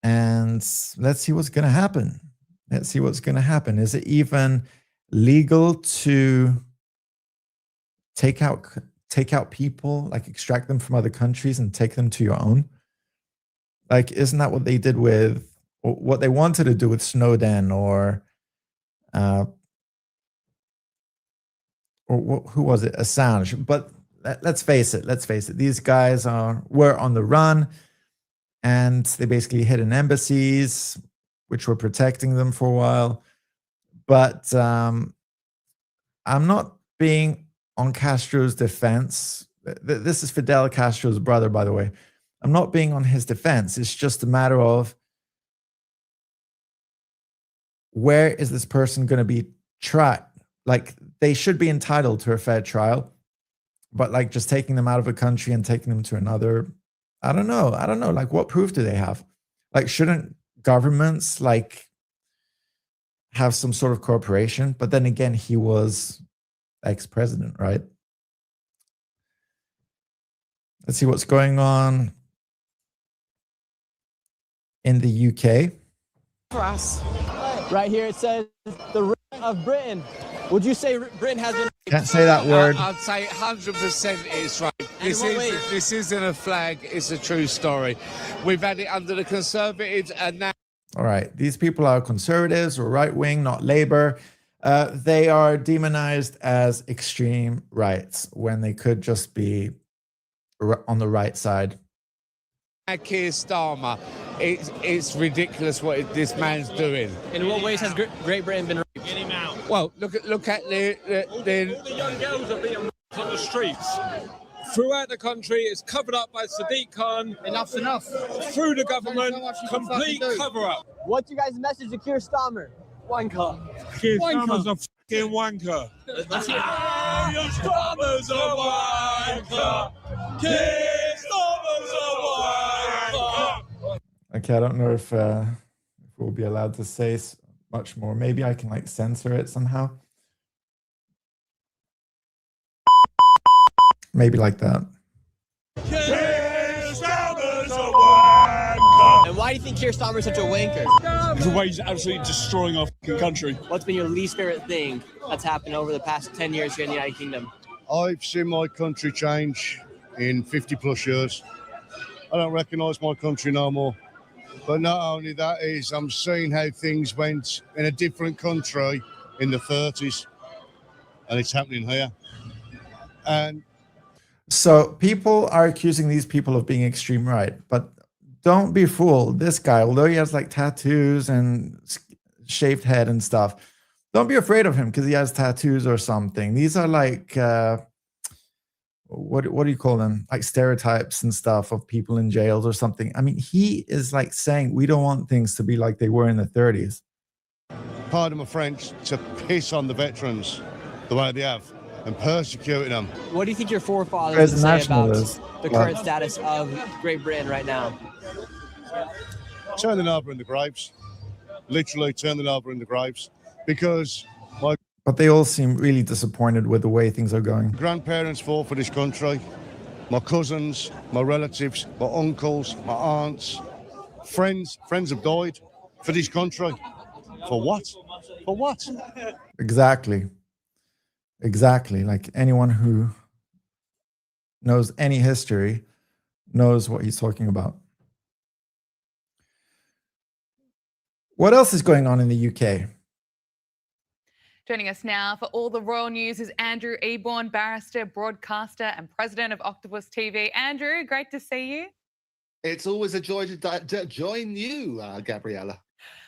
And let's see what's going to happen. Let's see what's going to happen. Is it even legal to take out people, like extract them from other countries and take them to your own? Like, isn't that what they did with, or what they wanted to do with Snowden, or who was it? Assange. But let's face it. These guys were on the run, and they basically hid in embassies, which were protecting them for a while. But I'm not being on Castro's defense. This is Fidel Castro's brother, by the way. I'm not being on his defense. It's just a matter of where is this person going to be tried? Like, they should be entitled to a fair trial, but like just taking them out of a country and taking them to another, I don't know. Like, what proof do they have? Like, shouldn't governments like have some sort of cooperation? But then again, he was ex-president, right? Let's see what's going on in the UK. For us, right here it says the ring of Britain. Would you say Britain has been? Can't say that word. I'd say 100% it's right. This isn't a flag, it's a true story. We've had it under the Conservatives and now... All right, these people are conservatives or right-wing, not Labour. They are demonized as extreme rights when they could just be on the right side. Keir Starmer, it's ridiculous what this man's doing. In what ways has Great Britain been raped? Get him out. Well, look at the all the young girls are being raped on the streets. Throughout the country, it's covered up by Sadiq Khan. Enough's enough. Through the government, complete cover-up. What's your guys' message to Keir Starmer? Wanker. Keir Starmer's a fucking wanker. Let's hear it. Keir Starmer's a wanker. Keir Starmer's a wanker. Okay, I don't know if we'll be allowed to say much more. Maybe I can like censor it somehow. Maybe like that. And why do you think Keir Starmer is such a wanker? Because the way he's absolutely destroying our fucking country. What's been your least favorite thing that's happened over the past 10 years here in the United Kingdom? I've seen my country change in 50 plus years. I don't recognise my country no more. But not only that is, I'm seeing how things went in a different country in the 30s. And it's happening here. And so people are accusing these people of being extreme right, but don't be fooled. This guy, although he has like tattoos and shaved head and stuff, don't be afraid of him because he has tattoos or something. These are like, what do you call them? Like stereotypes and stuff of people in jails or something. I mean, he is like saying we don't want things to be like they were in the 30s. pardon my French, to piss on the veterans the way they have and persecuting them. What do you think your forefathers would say about the current status of Great Britain right now? Turn them over in the graves. Literally turn them over in the graves. Because my... But they all seem really disappointed with the way things are going. grandparents fought for this country. My cousins, my relatives, my uncles, my aunts, friends have died for this country. For what? For what? Exactly. Exactly. Like anyone who knows any history knows what he's talking about. What else is going on in the UK? Joining us now for all the royal news is Andrew Eborn, barrister, broadcaster and president of Octopus TV. Andrew, great to see you. It's always a joy to join you, Gabriella.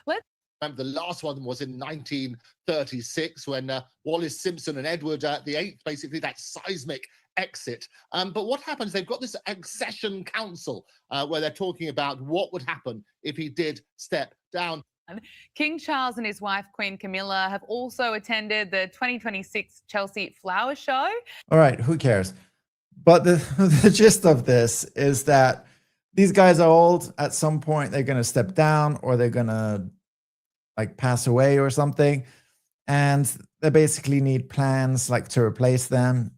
Let's. The last one was in 1936 when Wallis Simpson and Edward VIII, basically that seismic exit. But what happens, they've got this accession council where they're talking about what would happen if he did step down. King Charles and his wife, Queen Camilla, have also attended the 2026 Chelsea Flower Show. All right, who cares? But the gist of this is that these guys are old. At some point, they're going to step down or they're going to like pass away or something. And they basically need plans like to replace them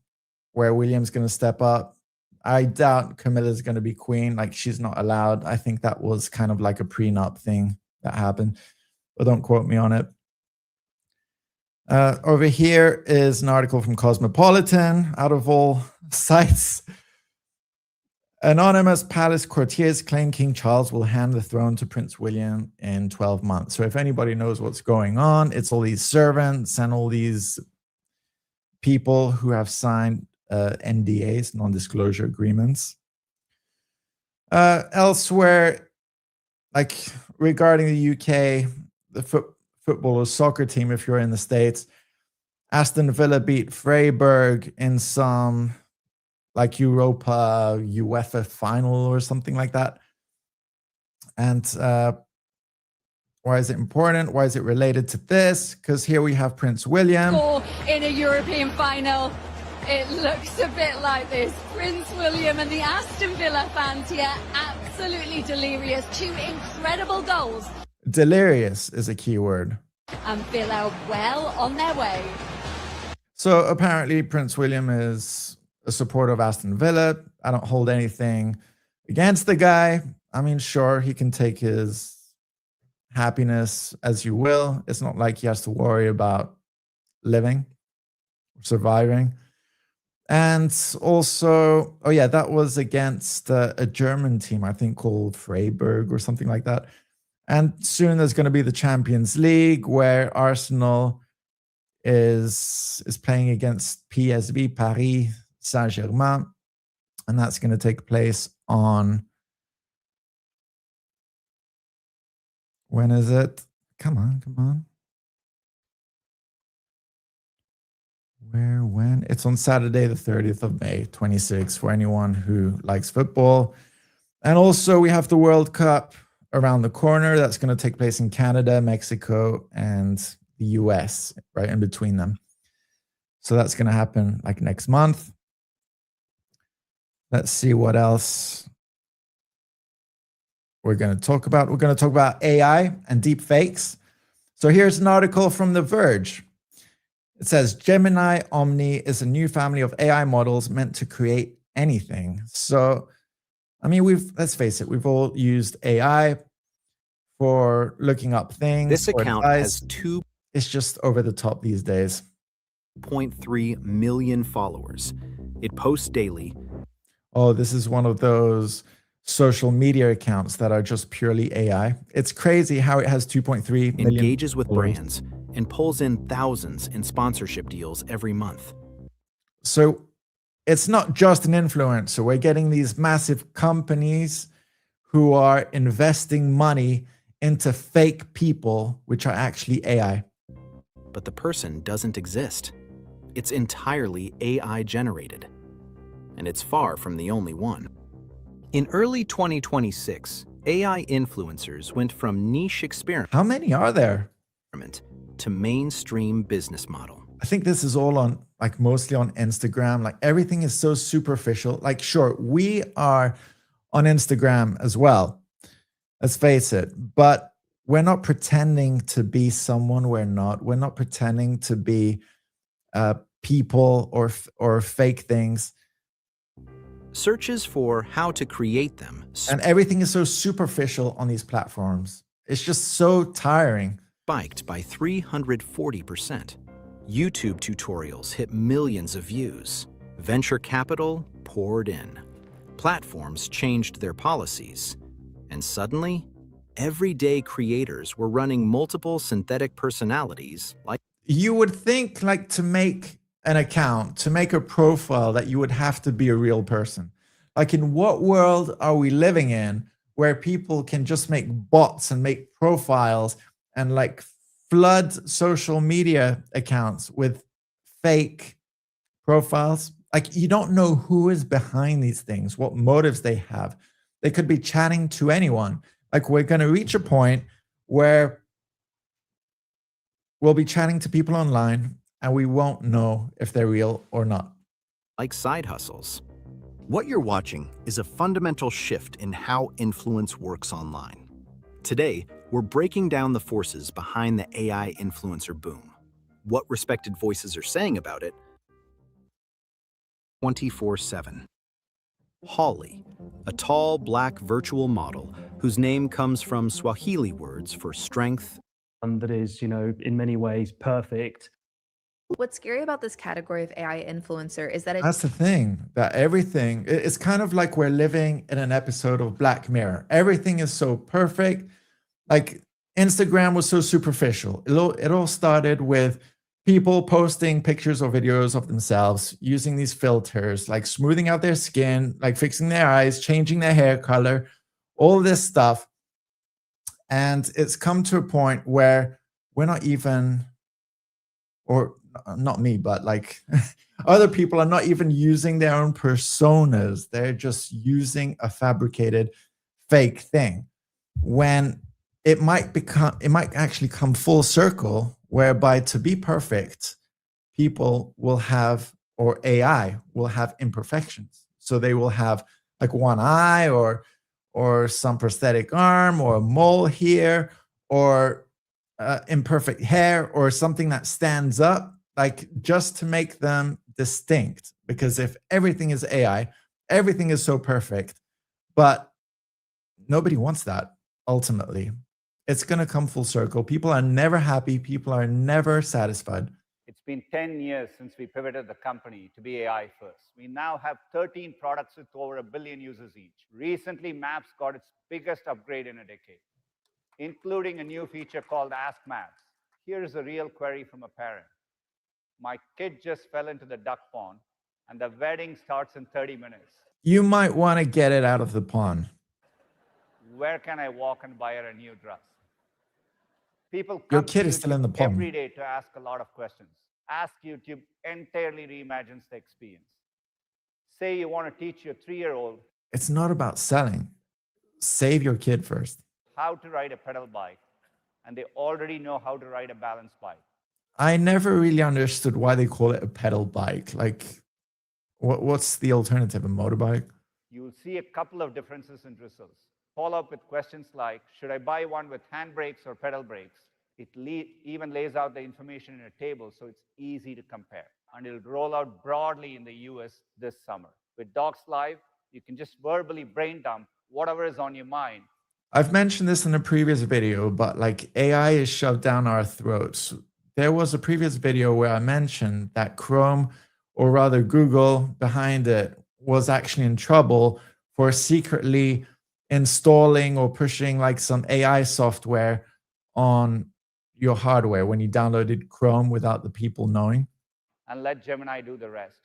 where William's going to step up. I doubt Camilla's going to be queen. Like she's not allowed. I think that was kind of like a prenup thing that happened, but don't quote me on it. Over here is an article from Cosmopolitan, out of all sites. Anonymous palace courtiers claim King Charles will hand the throne to Prince William in 12 months. So if anybody knows what's going on, it's all these servants and all these people who have signed NDAs, non-disclosure agreements. Elsewhere, like regarding the UK, the football or soccer team if you're in the States. Aston Villa beat Freiburg in some like Europa UEFA final or something like that. And why is it important? Why is it related to this? Because here we have Prince William. In a European final, it looks a bit like this. Prince William and the Aston Villa fans here, absolutely delirious. 2 incredible goals. Delirious is a key word. And Villa well on their way. So apparently Prince William is a supporter of Aston Villa. I don't hold anything against the guy. I mean, sure, he can take his happiness as you will. It's not like he has to worry about living, surviving. And also, oh yeah, that was against a German team, I think called Freiburg or something like that. And soon there's going to be the Champions League where Arsenal is playing against PSV, Paris Saint-Germain. And that's going to take place on, when is it? Come on. When? It's on Saturday, the 30th of May, 26, for anyone who likes football. And also we have the World Cup around the corner. That's going to take place in Canada, Mexico, and the US, right in between them. So that's going to happen like next month. Let's see what else we're going to talk about. We're going to talk about AI and deepfakes. So here's an article from The Verge. It says Gemini Omni is a new family of AI models meant to create anything. So, I mean, let's face it, we've all used AI for looking up things. This account has It's just over the top these days. 2.3 million followers. It posts daily. Oh, this is one of those social media accounts that are just purely AI. It's crazy how it has 2.3 million. Engages with followers. brands and pulls in thousands in sponsorship deals every month. So it's not just an influencer. We're getting these massive companies who are investing money into fake people, which are actually AI. But the person doesn't exist. It's entirely AI generated. And it's far from the only one. In early 2026, AI influencers went from niche experiment. How many are there? To mainstream business model. I think this is all on, like, mostly on Instagram. Like, everything is so superficial. Like, sure, we are on Instagram as well. Let's face it. But we're not pretending to be someone we're not. We're not pretending to be people or fake things. Searches for how to create them. And everything is so superficial on these platforms. It's just so tiring. Spiked by 340%. YouTube tutorials hit millions of views. Venture capital poured in. Platforms changed their policies. And suddenly, everyday creators were running multiple synthetic personalities like... You would think, like, to make an account, to make a profile, that you would have to be a real person. Like, in what world are we living in where people can just make bots and make profiles and like flood social media accounts with fake profiles? Like, you don't know who is behind these things, what motives they have. They could be chatting to anyone. Like, we're going to reach a point where we'll be chatting to people online and we won't know if they're real or not. Like side hustles. What you're watching is a fundamental shift in how influence works online. Today, we're breaking down the forces behind the AI influencer boom, what respected voices are saying about it 24/7. Holly, a tall black virtual model whose name comes from Swahili words for strength. That is, in many ways perfect. What's scary about this category of AI influencer is that That's the thing, that everything, it's kind of like we're living in an episode of Black Mirror. Everything is so perfect. Like, Instagram was so superficial. It all started with people posting pictures or videos of themselves using these filters, like smoothing out their skin, like fixing their eyes, changing their hair color, all this stuff. And it's come to a point where we're not even, or not me, but like other people are not even using their own personas. They're just using a fabricated fake thing, when it might actually come full circle, whereby to be perfect, people will have, or AI will have imperfections. So they will have like one eye, or some prosthetic arm, or a mole here, or imperfect hair, or something that stands up, like just to make them distinct. Because if everything is AI, everything is so perfect, but nobody wants that ultimately. It's going to come full circle. People are never happy. People are never satisfied. It's been 10 years since we pivoted the company to be AI first. We now have 13 products with over 1 billion users each. Recently, Maps got its biggest upgrade in a decade, including a new feature called Ask Maps. Here's a real query from a parent. My kid just fell into the duck pond, and the wedding starts in 30 minutes. You might want to get it out of the pond. Where can I walk and buy her a new dress? People Your come kid to is still in YouTube the pond. every day to ask a lot of questions. Ask YouTube entirely reimagines the experience. Say you want to teach your 3-year-old It's not about selling. Save your kid first. how to ride a pedal bike, and they already know how to ride a balance bike. I never really understood why they call it a pedal bike. Like, what's the alternative? A motorbike? You'll see a couple of differences in results. Follow up with questions like, should I buy one with handbrakes or pedal brakes? It even lays out the information in a table, so it's easy to compare. And it'll roll out broadly in the US this summer. With Docs Live, you can just verbally brain dump whatever is on your mind. I've mentioned this in a previous video, but like AI is shoved down our throats. There was a previous video where I mentioned that Chrome, or rather Google behind it, was actually in trouble for secretly installing or pushing like some AI software on your hardware when you downloaded Chrome without the people knowing. And let Gemini do the rest.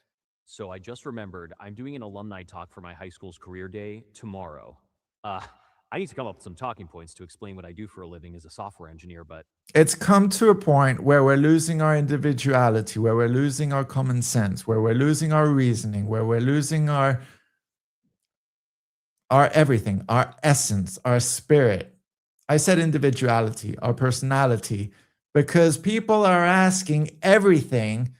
So I just remembered I'm doing an alumni talk for my high school's career day tomorrow. I need to come up with some talking points to explain what I do for a living as a software engineer, but It's come to a point where we're losing our individuality, where we're losing our common sense, where we're losing our reasoning, where we're losing our everything, our essence, our spirit. I said individuality, our personality, because people are asking everything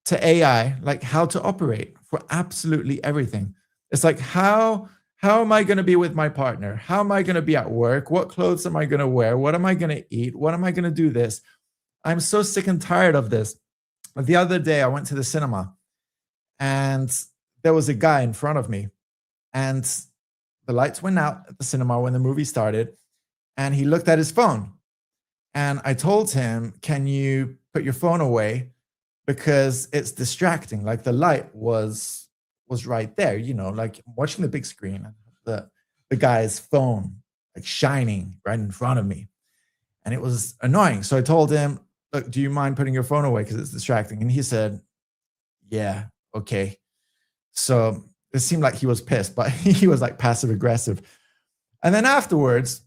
to AI, like how to operate for absolutely everything. It's like, how am I going to be with my partner? How am I going to be at work? What clothes am I going to wear? What am I going to eat? What am I going to do this? I'm so sick and tired of this. The other day, I went to the cinema and there was a guy in front of me, and the lights went out at the cinema when the movie started, and he looked at his phone. And I told him, can you put your phone away? Because it's distracting. Like the light was right there, you know, like watching the big screen, the guy's phone like shining right in front of me. And it was annoying. So I told him, look, do you mind putting your phone away? Because it's distracting. And he said, yeah, okay. So it seemed like he was pissed, but he was like passive aggressive. And then afterwards,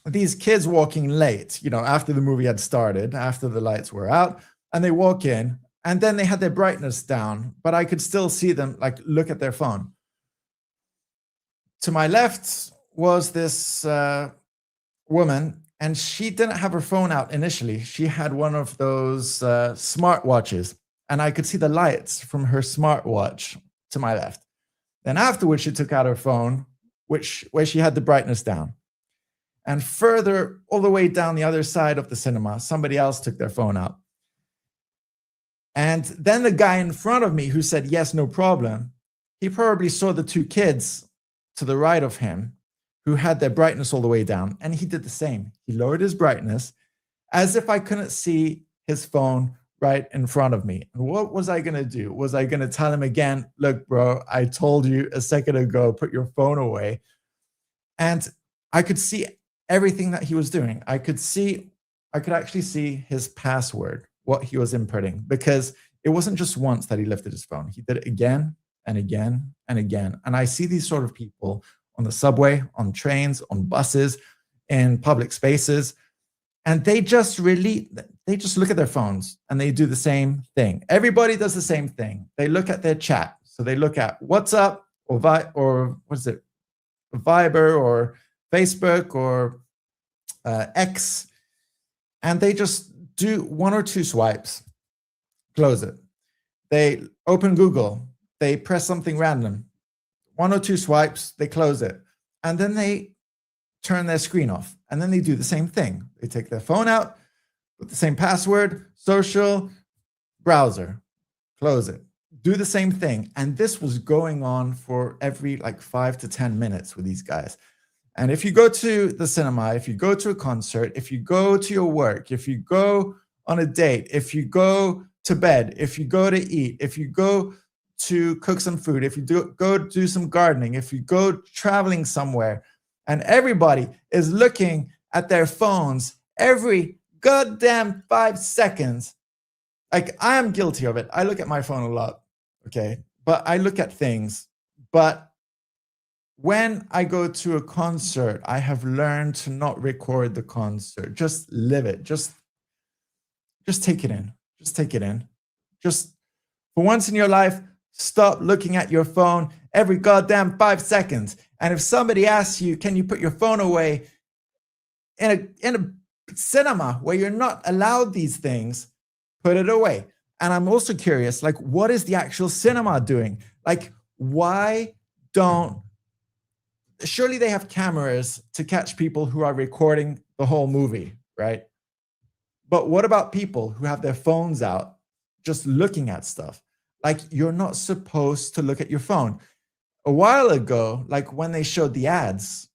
these kids walking late, you know, after the movie had started, after the lights were out, and they walk in, and then they had their brightness down, but I could still see them like look at their phone. To my left was this woman, and she didn't have her phone out initially. She had one of those smartwatches, and I could see the lights from her smartwatch to my left. Then afterwards, she took out her phone, where she had the brightness down. And further, all the way down the other side of the cinema, somebody else took their phone out. And then the guy in front of me who said, yes, no problem, he probably saw the two kids to the right of him who had their brightness all the way down. And he did the same. He lowered his brightness as if I couldn't see his phone right in front of me. And what was I going to do? Was I going to tell him again, look, bro, I told you a second ago, put your phone away? And I could see everything that he was doing. I could actually see his password, what he was inputting, because it wasn't just once that he lifted his phone. He did it again and again and again. And I see these sort of people on the subway, on trains, on buses, in public spaces. and they just look at their phones and they do the same thing. Everybody does the same thing. They look at their chat. So they look at WhatsApp or what is it, Viber or Facebook or X, and they just do one or two swipes, close it. They open Google, they press something random, one or two swipes, they close it, and then they turn their screen off, and then they do the same thing. They take their phone out with the same password, social, browser, close it, do the same thing. And this was going on for every like 5 to 10 minutes with these guys. And if you go to the cinema, if you go to a concert, if you go to your work, if you go on a date, if you go to bed, if you go to eat, if you go to cook some food, if you go do some gardening, if you go traveling somewhere, and everybody is looking at their phones every goddamn 5 seconds. Like, I am guilty of it. I look at my phone a lot, okay? But I look at things. But when I go to a concert, I have learned to not record the concert. Just live it. Just take it in. Just take it in. Just, for once in your life, stop looking at your phone every goddamn 5 seconds. And if somebody asks you, can you put your phone away in a cinema where you're not allowed these things, put it away. And I'm also curious, like, what is the actual cinema doing? Like, why don't, surely they have cameras to catch people who are recording the whole movie, right? But what about people who have their phones out just looking at stuff? Like, you're not supposed to look at your phone. A while ago, like when they showed the ads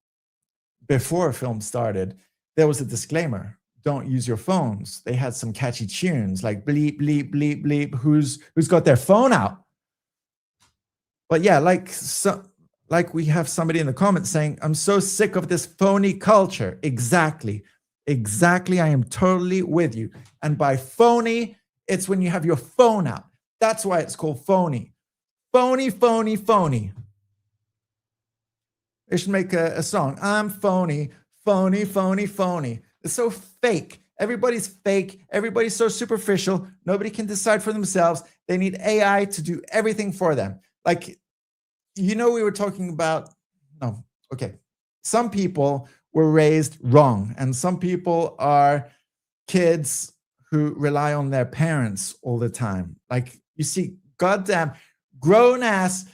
before a film started, there was a disclaimer: don't use your phones. They had some catchy tunes like bleep, bleep, bleep, bleep. Who's got their phone out? But yeah, like we have somebody in the comments saying, I'm so sick of this phony culture. Exactly. I am totally with you. And by phony, it's when you have your phone out. That's why it's called phony. Phony, phony, phony. They should make a song. I'm phony, phony, phony, phony. It's so fake. Everybody's fake. Everybody's so superficial. Nobody can decide for themselves. They need AI to do everything for them. Like, we were talking about, some people were raised wrong, and some people are kids who rely on their parents all the time. Like, you see goddamn grown-ass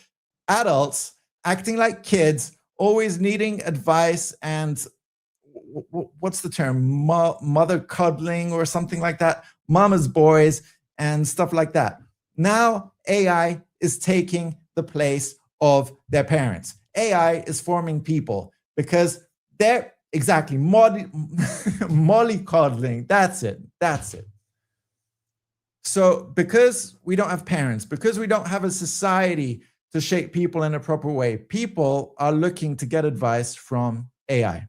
adults acting like kids, always needing advice and what's the term? Mother cuddling or something like that. Mama's boys and stuff like that. Now AI is taking the place of their parents. AI is forming people because they're exactly mollycoddling. That's it. So because we don't have parents, because we don't have a society to shape people in a proper way, people are looking to get advice from AI.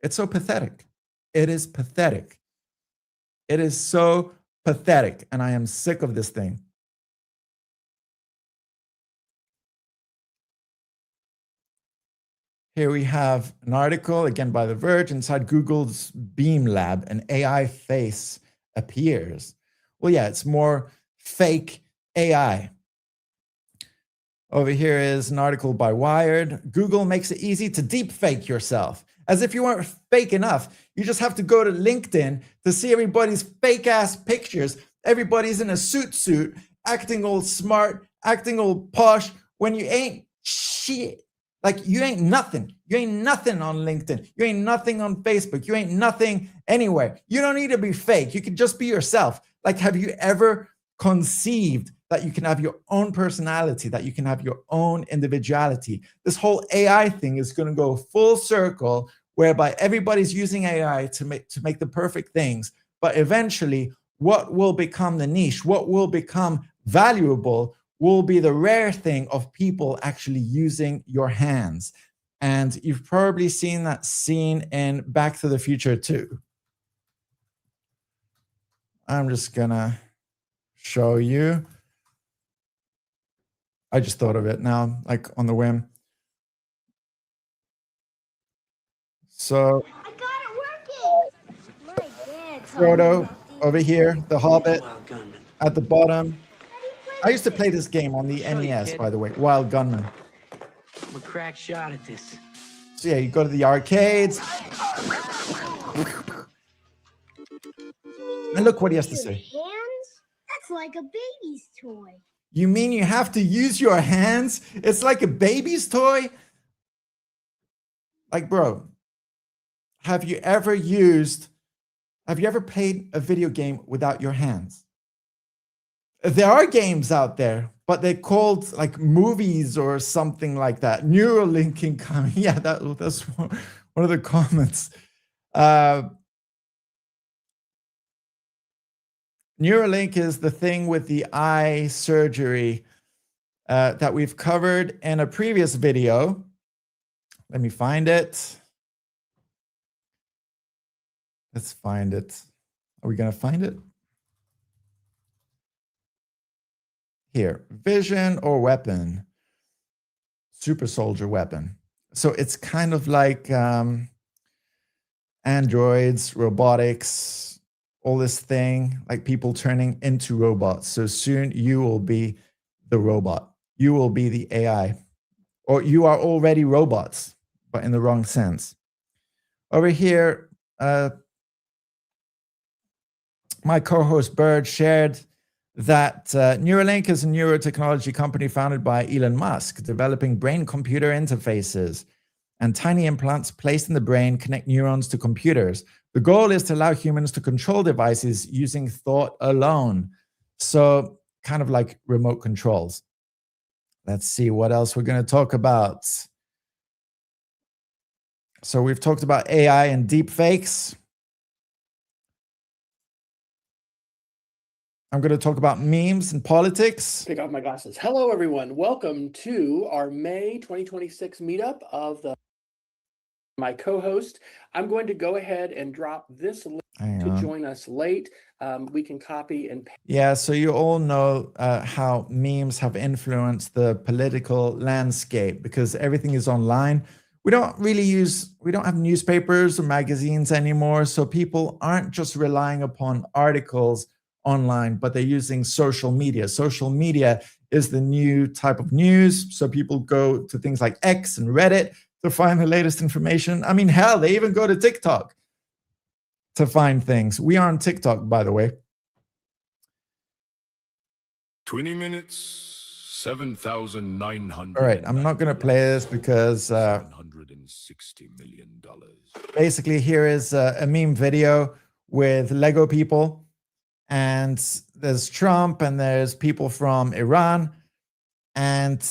It's so pathetic. It is pathetic. It is so pathetic. And I am sick of this thing. Here we have an article, again by The Verge. Inside Google's Beam Lab, an AI face appears. Well, yeah, it's more fake AI. Over here is an article by Wired. Google makes it easy to deepfake yourself. As if you weren't fake enough, you just have to go to LinkedIn to see everybody's fake ass pictures. Everybody's in a suit, acting all smart, acting all posh, when you ain't shit. Like, you ain't nothing. You ain't nothing on LinkedIn. You ain't nothing on Facebook. You ain't nothing anywhere. You don't need to be fake. You can just be yourself. Like, have you ever conceived that you can have your own personality, that you can have your own individuality? This whole AI thing is going to go full circle, whereby everybody's using AI to make the perfect things. But eventually, what will become the niche, what will become valuable, will be the rare thing of people actually using your hands. And you've probably seen that scene in Back to the Future too. I'm just gonna show you. I just thought of it now, like on the whim. So Frodo over here, the Hobbit at the bottom. I used to play this game on the NES, by the way, Wild Gunman. I'm a crack shot at this. So yeah, you go to the arcades. And look what he has to say. Hands? That's like a baby's toy. You mean you have to use your hands? It's like a baby's toy? Like, bro, have you ever played a video game without your hands? There are games out there, but they're called like movies or something like that. Neuralink incoming. Yeah, that's one of the comments. Neuralink is the thing with the eye surgery that we've covered in a previous video. Let me find it. Let's find it. Are we going to find it? Here, vision or weapon. Super soldier weapon. So it's kind of like androids, robotics, all this thing, like people turning into robots. So soon you will be the robot. You will be the AI. Or you are already robots, but in the wrong sense. Over here, my co-host Bird shared that Neuralink is a neurotechnology company founded by Elon Musk, developing brain-computer interfaces, and tiny implants placed in the brain connect neurons to computers. The goal is to allow humans to control devices using thought alone. So kind of like remote controls. Let's see what else we're going to talk about. So we've talked about AI and deepfakes. I'm going to talk about memes and politics. Take off my glasses. Hello, everyone. Welcome to our May 2026 meetup of my co-host. I'm going to go ahead and drop this link to join us late. We can copy and paste. Yeah, so you all know how memes have influenced the political landscape because everything is online. We don't have newspapers or magazines anymore. So people aren't just relying upon articles online, but they're using social media. Social media is the new type of news. So people go to things like X and Reddit to find the latest information. I mean, hell, they even go to TikTok to find things. We are on TikTok, by the way. 20 minutes, 7,900. All right, I'm not going to play this because $760 million. Basically, here is a meme video with Lego people. And there's Trump and there's people from Iran. And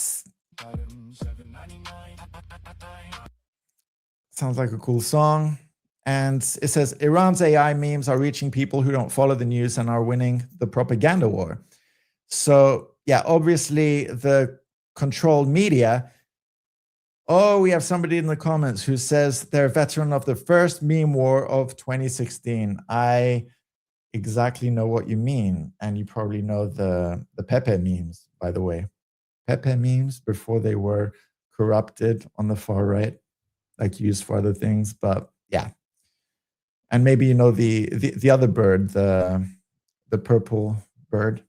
sounds like a cool song. And it says, Iran's AI memes are reaching people who don't follow the news and are winning the propaganda war. So, yeah, obviously the controlled media. Oh, we have somebody in the comments who says they're a veteran of the first meme war of 2016. I exactly know what you mean. And you probably know the Pepe memes, by the way. Pepe memes before they were corrupted on the far right, like used for other things. But yeah. And maybe you know the other bird, the purple bird.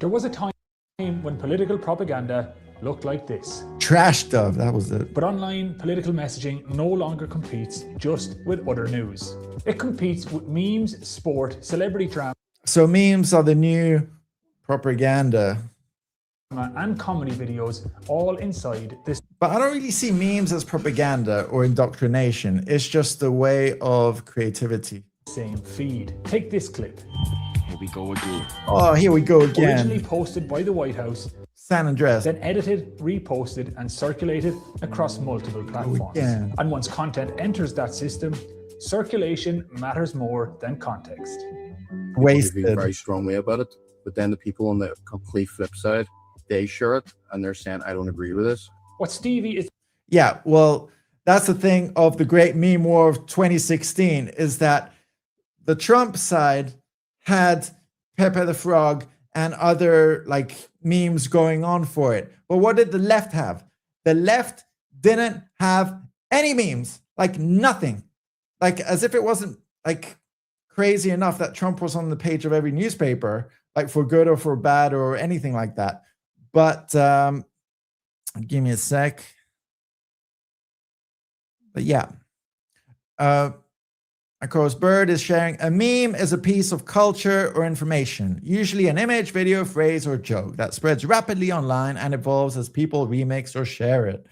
There was a time when political propaganda looked like this. Trash stuff, that was it. But online political messaging no longer competes just with other news. It competes with memes, sport, celebrity drama. So memes are the new propaganda. And comedy videos all inside this. But I don't really see memes as propaganda or indoctrination. It's just a way of creativity. Same feed. Take this clip. Here we go again. Oh, here we go again. Originally posted by the White House. San Andreas. Then edited, reposted, and circulated across multiple platforms. And once content enters that system, circulation matters more than context. Wasted. They feel very strongly about it, but then the people on the complete flip side, they share it and they're saying, I don't agree with this. What Stevie is. Yeah, well, that's the thing of the great meme war of 2016 is that the Trump side had Pepe the Frog and other like memes going on for it. But what did the left have? The left didn't have any memes, like nothing. Like as if it wasn't like crazy enough that Trump was on the page of every newspaper, like for good or for bad or anything like that. But give me a sec. But yeah. Of course, Bird is sharing a meme is a piece of culture or information, usually an image, video, phrase, or joke that spreads rapidly online and evolves as people remix or share it.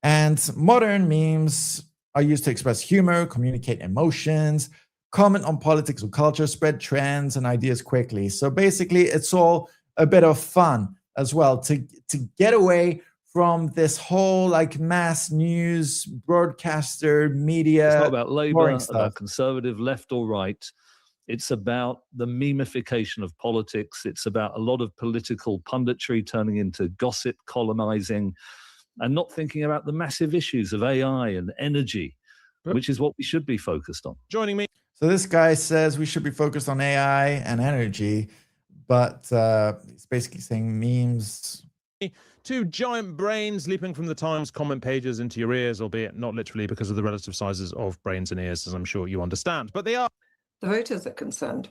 And modern memes are used to express humor, communicate emotions, comment on politics or culture, spread trends and ideas quickly. So basically, it's all a bit of fun as well to get away from this whole like mass news broadcaster media. It's not about Labour, about conservative, left or right. It's about the memification of politics. It's about a lot of political punditry turning into gossip, colonizing, and not thinking about the massive issues of AI and energy, which is what we should be focused on. Joining me. So this guy says we should be focused on AI and energy, but he's basically saying memes. Two giant brains leaping from the Times comment pages into your ears, albeit not literally because of the relative sizes of brains and ears, as I'm sure you understand. But they are. The voters are concerned.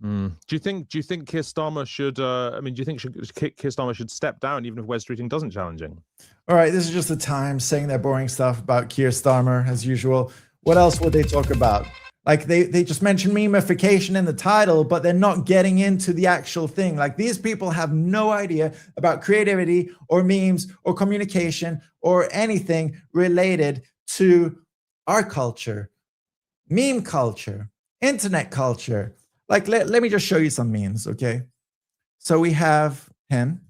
Do you think Keir Starmer should? Do you think Keir Starmer should step down even if Wes Streeting doesn't challenge him? All right, this is just the Times saying their boring stuff about Keir Starmer as usual. What else would they talk about? Like they just mention memification in the title, but they're not getting into the actual thing. Like these people have no idea about creativity or memes or communication or anything related to our culture, meme culture, internet culture. Like let me just show you some memes, okay? So we have him,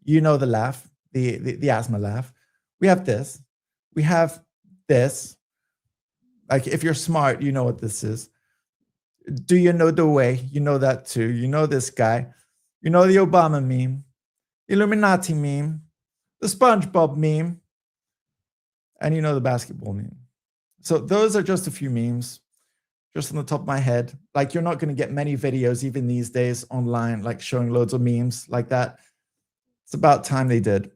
you know the laugh, the asthma laugh. We have this. We have this. Like if you're smart, you know what this is. Do you know the way? You know that too. You know this guy. You know the Obama meme, Illuminati meme, the SpongeBob meme, and you know the basketball meme. So those are just a few memes, just on the top of my head. Like you're not going to get many videos even these days online, like showing loads of memes like that. It's about time they did.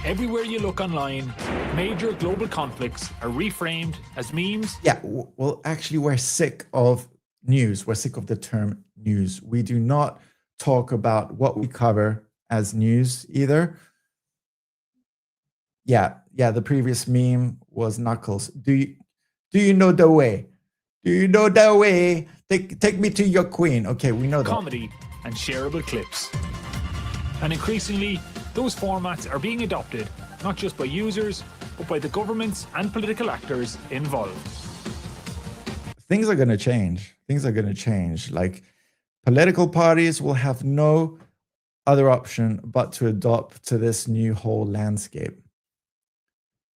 Everywhere you look online, major global conflicts are reframed as memes. Yeah, well, actually, we're sick of news. We're sick of the term news. We do not talk about what we cover as news either. Yeah, the previous meme was Knuckles. Do you know the way? Do you know the way? Take me to your queen. Okay, we know that. Comedy and shareable clips. And increasingly, those formats are being adopted, not just by users, but by the governments and political actors involved. Things are going to change. Things are going to change. Like political parties will have no other option but to adopt to this new whole landscape.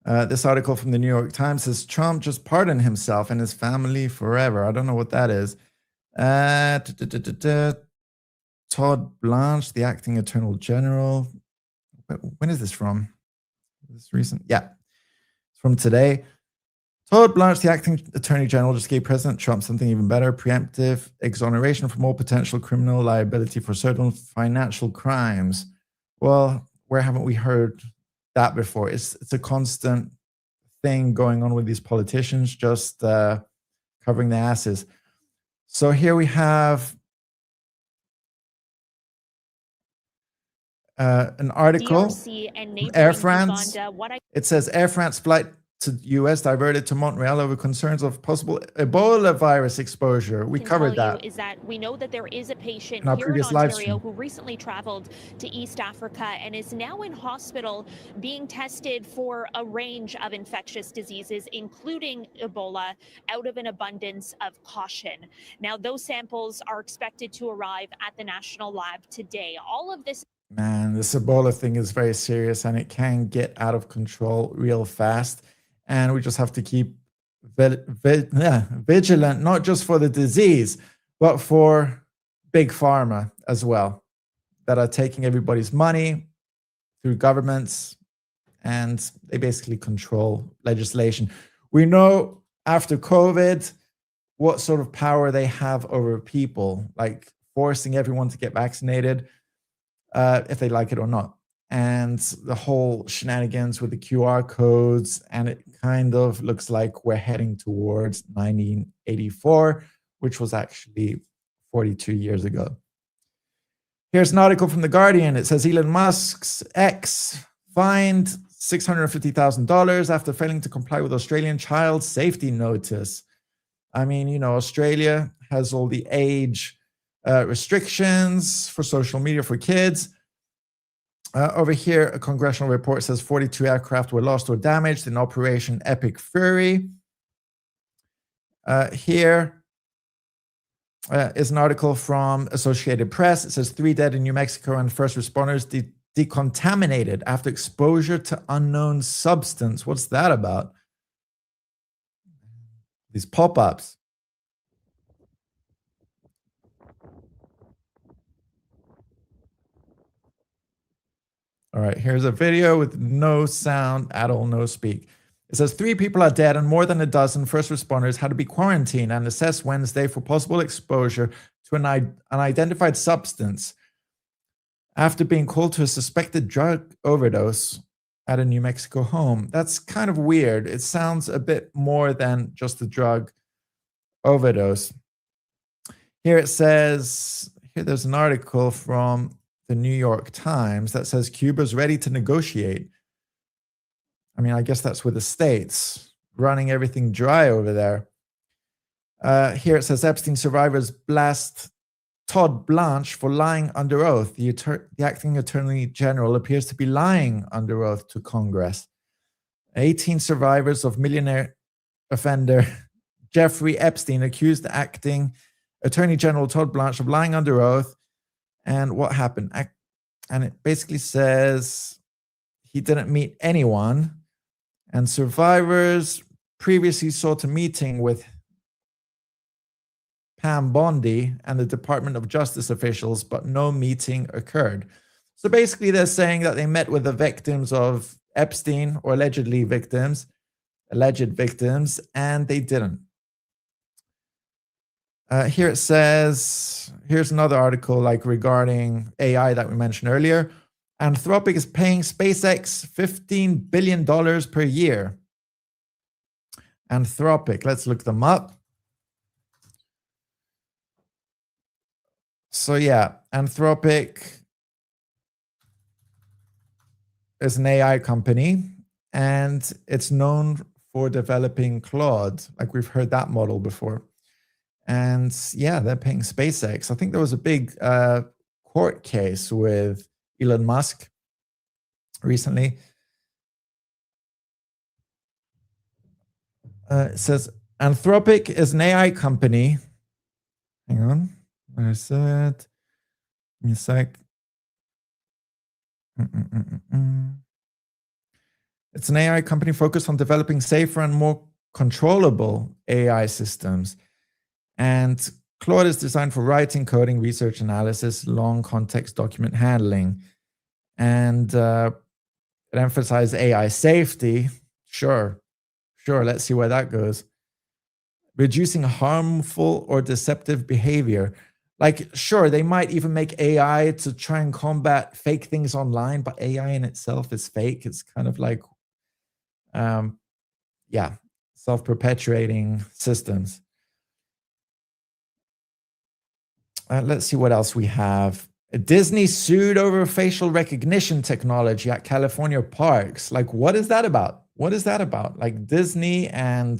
This article from the New York Times says Trump just pardoned himself and his family forever. I don't know what that is. Todd Blanche, the acting attorney general. When is this from? Is this recent? Yeah, it's from today. Todd Blanche, the acting attorney general, just gave President Trump something even better: preemptive exoneration from all potential criminal liability for certain financial crimes. Well, where haven't we heard that before? It's a constant thing going on with these politicians, just covering their asses. So here we have an article, Air France. It says Air France flight to U.S. diverted to Montreal over concerns of possible Ebola virus exposure. We covered that. Is that we know that there is a patient in our here in previous live Ontario stream who recently traveled to East Africa and is now in hospital being tested for a range of infectious diseases, including Ebola, out of an abundance of caution. Now, those samples are expected to arrive at the national lab today. All of this. Man, this Ebola thing is very serious and it can get out of control real fast. And we just have to keep vigilant, not just for the disease, but for big pharma as well, that are taking everybody's money through governments, and they basically control legislation. We know after COVID, what sort of power they have over people, like forcing everyone to get vaccinated, if they like it or not. And the whole shenanigans with the QR codes, and it kind of looks like we're heading towards 1984, which was actually 42 years ago. Here's an article from The Guardian. It says Elon Musk's X fined $650,000 after failing to comply with Australian child safety notice. I mean, you know, Australia has all the age restrictions for social media for kids. Over here, a congressional report says 42 aircraft were lost or damaged in Operation Epic Fury. Here is an article from Associated Press. It says 3 dead in New Mexico and first responders decontaminated after exposure to unknown substance. What's that about? These pop-ups. All right, here's a video with no sound at all, no speak. It says 3 people are dead and more than a dozen first responders had to be quarantined and assessed Wednesday for possible exposure to an unidentified substance after being called to a suspected drug overdose at a New Mexico home. That's kind of weird. It sounds a bit more than just a drug overdose. Here it says, here there's an article from the New York Times that says Cuba's ready to negotiate. I mean, I guess that's with the States running everything dry over there. Here it says Epstein survivors blast Todd Blanche for lying under oath. The acting attorney general appears to be lying under oath to Congress. 18 survivors of millionaire offender Jeffrey Epstein accused the acting attorney general Todd Blanche of lying under oath. And what happened? And it basically says he didn't meet anyone. And survivors previously sought a meeting with Pam Bondi and the Department of Justice officials, but no meeting occurred. So basically, they're saying that they met with the victims of Epstein, or alleged victims, and they didn't. Here it says, here's another article like regarding AI that we mentioned earlier. Anthropic is paying SpaceX $15 billion per year. Anthropic, let's look them up. So yeah, Anthropic is an AI company, and it's known for developing Claude. Like, we've heard that model before. And yeah, they're paying SpaceX. I think there was a big court case with Elon Musk recently. It says Anthropic is an AI company. Hang on. Where is it? Give me a sec. It's an AI company focused on developing safer and more controllable AI systems. And Claude is designed for writing, coding, research analysis, long context document handling. And it emphasizes AI safety. Sure, let's see where that goes. Reducing harmful or deceptive behavior. Like, sure, they might even make AI to try and combat fake things online, but AI in itself is fake. It's kind of like, self-perpetuating systems. Let's see what else we have. Disney sued over facial recognition technology at California parks. Like, what is that about? What is that about? Like, Disney and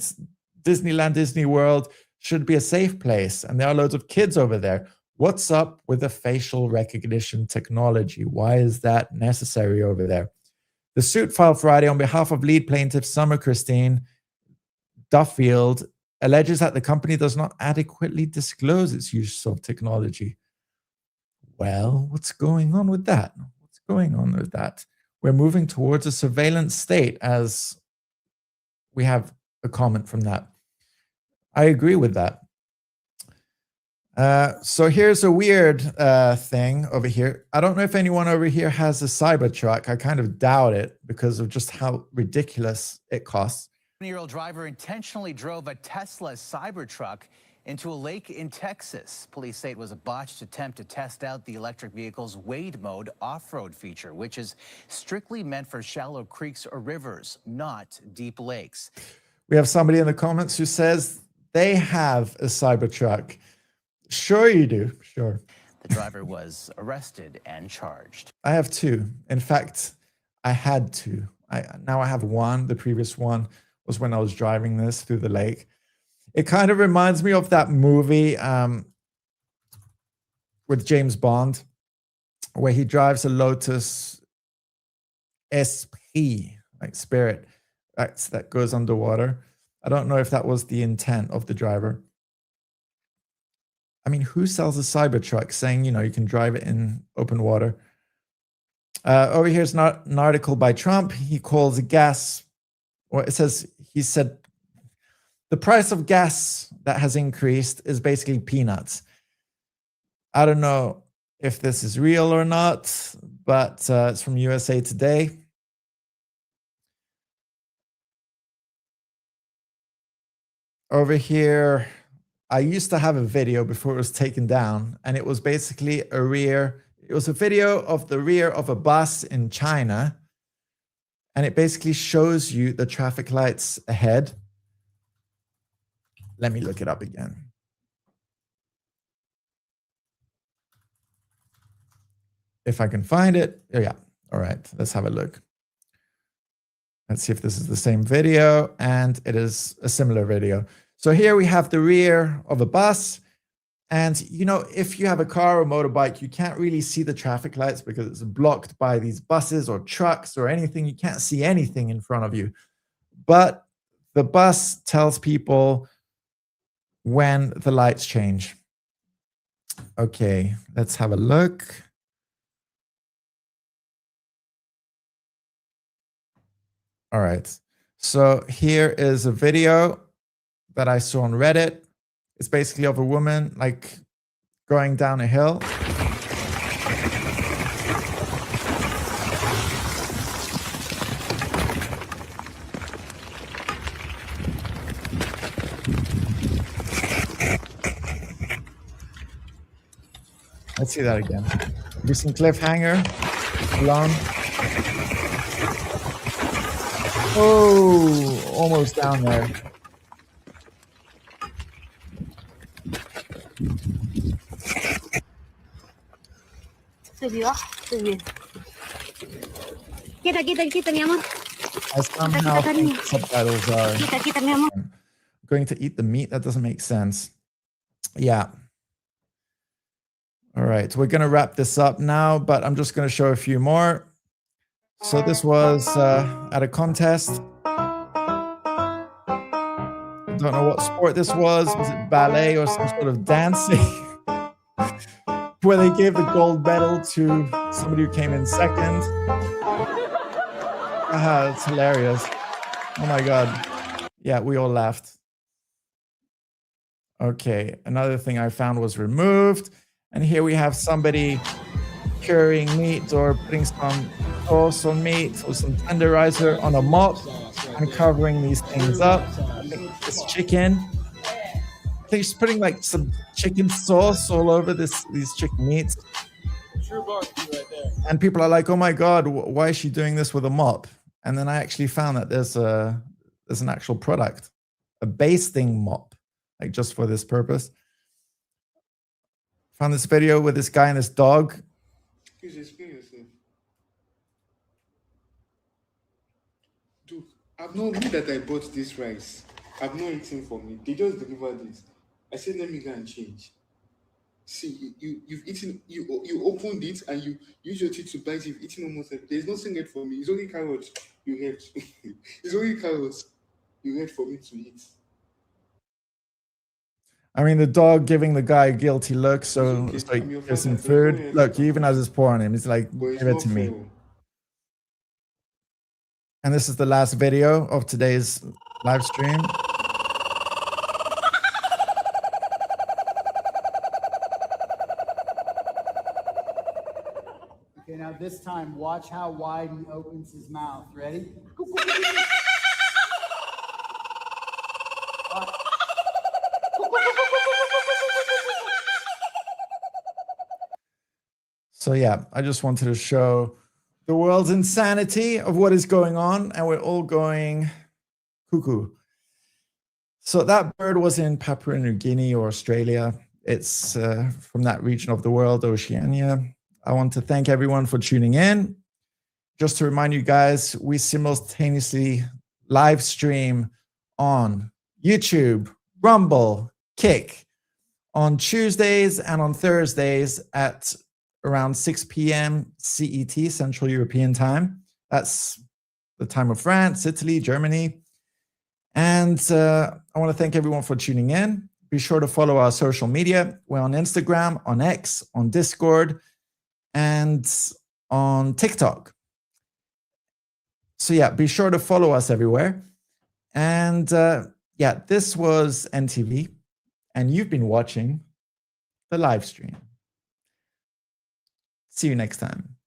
Disneyland, Disney World should be a safe place, and there are loads of kids over there. What's up with the facial recognition technology? Why is that necessary over there? The suit filed Friday on behalf of lead plaintiff Summer Christine Duffield alleges that the company does not adequately disclose its use of technology. Well, what's going on with that? What's going on with that? We're moving towards a surveillance state, as we have a comment from that. I agree with that. So here's a weird thing over here. I don't know if anyone over here has a Cybertruck. I kind of doubt it because of just how ridiculous it costs. 20-year-old driver intentionally drove a Tesla Cybertruck into a lake in Texas. Police say it was a botched attempt to test out the electric vehicle's wade mode off-road feature, which is strictly meant for shallow creeks or rivers, not deep lakes. We have somebody in the comments who says they have a Cybertruck. Sure you do, sure. The driver was arrested and charged. I have two. In fact, I had two. Now I have one. The previous one was when I was driving this through the lake. It kind of reminds me of that movie with James Bond, where he drives a Lotus SP, like Spirit, that goes underwater. I don't know if that was the intent of the driver. I mean, who sells a Cybertruck saying, you know, you can drive it in open water? Over here's an article by Trump. He calls gas, or it says, he said, the price of gas that has increased is basically peanuts. I don't know if this is real or not, but it's from USA Today. Over here, I used to have a video before it was taken down, and it was basically it was a video of the rear of a bus in China, and it basically shows you the traffic lights ahead. Let me look it up again. If I can find it. Oh, yeah. All right. Let's have a look. Let's see if this is the same video, and it is a similar video. So here we have the rear of a bus, and you know, if you have a car or motorbike, you can't really see the traffic lights because it's blocked by these buses or trucks or anything. You can't see anything in front of you. But the bus tells people when the lights change. Okay, let's have a look. All right, so here is a video that I saw on Reddit. It's basically of a woman like going down a hill. Let's see that again. Recent cliffhanger. Long. Oh, almost down there. Subió, subió. Quita, mi amor. I somehow think subtitles are Quita, mi amor. going to eat the meat. That doesn't make sense. Yeah. All right, we're going to wrap this up now, but I'm just going to show a few more. So this was at a contest. I don't know what sport this was. Was it ballet or some sort of dancing? Where they gave the gold medal to somebody who came in second. It's hilarious. Oh my God. Yeah, we all laughed. Okay, another thing I found was removed. And here we have somebody curing meat or putting some sauce on meat or some tenderizer on a mop and covering these things up. I think it's chicken. I think she's putting like some chicken sauce all over these chicken meats. True barbecue right there. And people are like, oh my God, why is she doing this with a mop? And then I actually found that there's an actual product, a basting mop, like just for this purpose. Found this video with this guy and this dog. Please explain yourself. Dude, I've not known that I bought this rice. I've not eaten for me. They just delivered this. I said, let me go and change. See, you've eaten, you opened it and you use your teeth to bite. You've eaten almost everything. There's nothing left for me. It's only carrots you had. It's only carrots you had for me to eat. I mean, the dog giving the guy a guilty look, so it's like, here's some food. Look, he even has his paw on him. He's like, give it to me. And this is the last video of today's live stream. Okay, now this time, watch how wide he opens his mouth. Ready? So yeah, I just wanted to show the world's insanity of what is going on, and we're all going cuckoo. So that bird was in Papua New Guinea or Australia. It's from that region of the world, Oceania. I want to thank everyone for tuning in. Just to remind you guys, we simultaneously live stream on YouTube, Rumble, Kick, on Tuesdays and on Thursdays at around 6 p.m. CET, Central European Time. That's the time of France, Italy, Germany. And I want to thank everyone for tuning in. Be sure to follow our social media. We're on Instagram, on X, on Discord, and on TikTok. So yeah, be sure to follow us everywhere. And yeah, this was NTV, and you've been watching the live stream. See you next time.